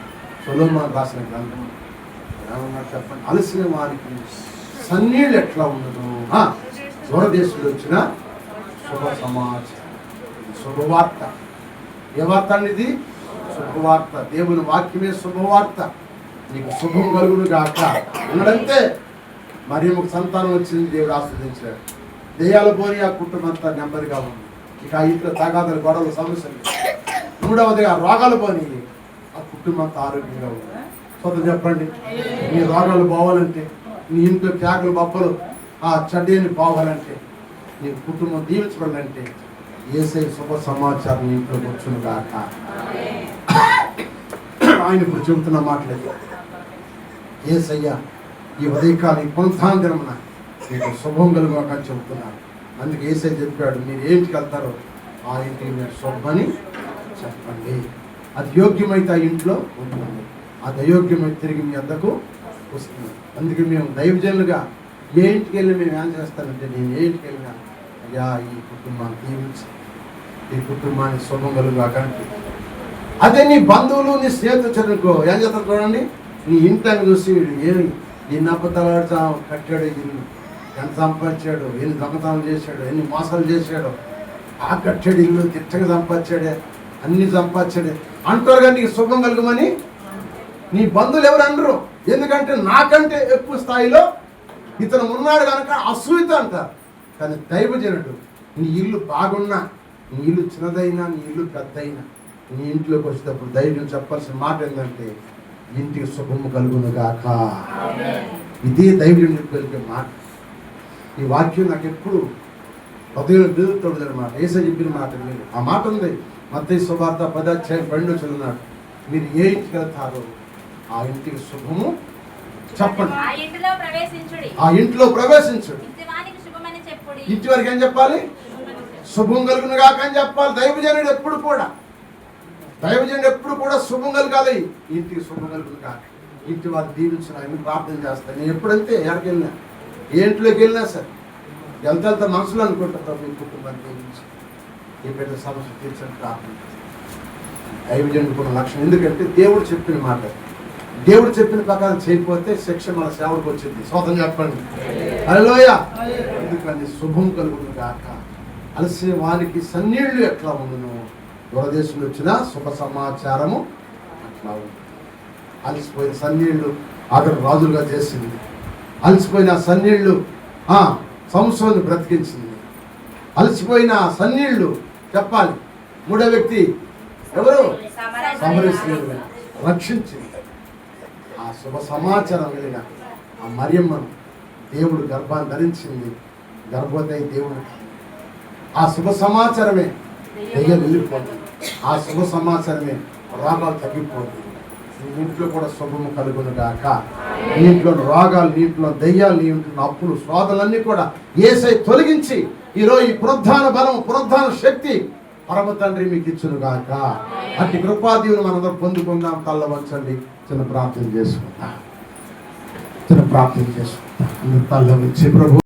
సొలొమోను రాసిన గ్రంథం ఏమన్నా చెప్పండి. అలసిన వారికి సన్నీళ్ళు ఎట్లా ఉండదు. దూరదేశంలో వచ్చిన శుభ సమాచారం, శుభవార్త. ఏ వార్త అనేది? శుభవార్త. దేవుని వాక్యమే శుభవార్త. నీకు శుభం కలుగును గాక ఉన్నదంతే. మరియమ్మకు సంతానం వచ్చింది, దేవుడు ఆస్వాదించాడు. దెయ్యాల పోని ఆ కుటుంబం అంతా నెమ్మదిగా ఉంది. ఇక ఆ ఇంట్లో తగాదలు, గొడవలు, సమస్యలు. మూడవదిగా రోగాలు పోని ఆ కుటుంబం అంతా ఆరోగ్యంగా ఉంది. స్వతం చెప్పండి. నీ రోగాలు పోవాలంటే, నీ ఇంట్లో కేకలు బొబ్బలు ఆ చెడ్డని పోవాలంటే, నీ కుటుంబం దీవించబడాలంటే యేసయ్య శుభ సమాచారం ఇంట్లో వచ్చును గాక. ఆయన ఇప్పుడు చెబుతున్న మాటలేదు. యేసయ్య ఈ ఉదయకాలం పునరుత్థాన దినమున మీకు శుభం కలుగాక అని చెబుతున్నాను. అందుకే యేసయ్య చెప్పాడు, మీరు ఏంటికి వెళ్తారో ఆ ఇంటికి మీరు శుభమని చెప్పండి. అది యోగ్యమైతే ఆ ఇంట్లో ఉంటుంది, అది అయోగ్యమైతే తిరిగి మీ అందకు వస్తుంది. అందుకే మేము దైవజనులుగా ఏ ఇంటికి వెళ్ళి మేము ఏం చేస్తానంటే, నేను ఏ ఇంటికి వెళ్ళినా అయ్యా ఈ కుటుంబాన్ని దీవించి ఈ కుటుంబాన్ని శుభం కలుగాక. అదే నీ బంధువులు, నీ స్నేహితులనుకో ఏం చేస్తారు చూడండి. నీ ఇంటిని చూసి ఏమి ఎన్ని అబద్ధాలు కట్టాడు, ఎంత సంపాదించాడు, ఎన్ని దొంగతనం చేశాడు, ఎన్ని మోసాలు చేశాడు, ఆ కట్టాడు ఇల్లు తిట్టగా సంపాదించాడే, అన్ని సంపాదించాడే అంటారు. కానీ నీకు శుభం కలుగమని నీ బంధువులు ఎవరు అనరు. ఎందుకంటే నాకంటే ఎక్కువ స్థాయిలో ఇతను ఉన్నాడు కనుక అసూయత అంటారు. కానీ దైవజనుడు నీ ఇల్లు బాగున్నా, నీ ఇల్లు చిన్నదైనా, నీ ఇల్లు పెద్దయినా, నీ ఇంట్లోకి వచ్చేటప్పుడు ధైర్యం చెప్పాల్సిన మాట ఏంటంటే, ఇంటికి శుభము కలుగును గాక. ఇదే దైవజనుడికి కలిగే మాట. ఈ వాక్యం నాకు ఎప్పుడు హృదయంలో బెదురుతోడు మాట. యేసయ్య చెప్పిన మాట లేదు. ఆ మాట ఉంది మత్తయి సువార్త 10:12 చదివినాడు. మీరు ఏ ఇంటికి వెళ్తారో ఆ ఇంటికి శుభము చెప్పండి. ఆ ఇంట్లో ప్రవేశించుడు. ఇంటి వరకు ఏం చెప్పాలి? శుభం కలుగును గాక అని చెప్పాలి. దైవజనుడు ఎప్పుడు కూడా శుభం కలగాలి. ఇంటికి శుభం కలుగును గాక. ఇంటి వారు దీవించిన ఆయన ప్రార్థన చేస్తాను. నేను ఎప్పుడంతే ఎక్కడికి వెళ్ళినా, ఏ ఇంట్లోకి వెళ్ళినా సరే వెళ్తా మనసులో అనుకుంటా, మీ కుటుంబాన్ని దీవించి ఈ పెద్ద సమస్య తీర్చని ప్రార్థన చేస్తాను. దైవజనుడు కూడా లక్ష్యం. ఎందుకంటే దేవుడు చెప్పిన మాట, దేవుడు చెప్పిన ప్రకారం చేయకపోతే శిక్ష మన సేవకు వచ్చింది. స్వతం చెప్పండి. హల్లెలూయా. ఎందుకని శుభం కలుగును గాక. అలసే వారికి సన్నీళ్లు ఎట్లా ఉండును. దూరదేశంలో వచ్చిన శుభ సమాచారము అట్లా ఉంది. అలసిపోయిన సన్నీళ్లు అతను రాజులుగా చేసింది. అలసిపోయిన సన్నీళ్లు సంసోను బ్రతికించింది. అలసిపోయిన సన్నీళ్లు చెప్పాలి. మూడో వ్యక్తి ఎవరు? సమరయ స్త్రీని రక్షించింది. ఆ శుభ సమాచారం కలిగిన ఆ మరియమ్మను దేవుడు గర్భాన్ని ధరించింది. గర్భవతి దేవుడు ఆ శుభ సమాచారమే దెయ్యం వెళ్ళిపోతుంది. ఆ శుభ సమాచారమే రోగాలు తగ్గిపోతుంది. నీ ఇంట్లో కూడా శుభము కలుగును గాక. నీ ఇంట్లో రోగాలు, నీ ఇంట్లో దెయ్యాలు, నీ ఇంట్లో అప్పులు, శోధనలన్నీ కూడా యేసయ్య తొలగించి ఈరోజు ఈ పునరుద్ధాన బలం, పునరుద్ధాన శక్తి పరమ తండ్రి మీకు ఇచ్చును గాక. అట్టి కృపాదీవుని మనందరం పొందుకుందాం. తల్ల వంచండి, చిన్న ప్రార్థన చేసుకుందాం. తల్ల వచ్చి ప్రభు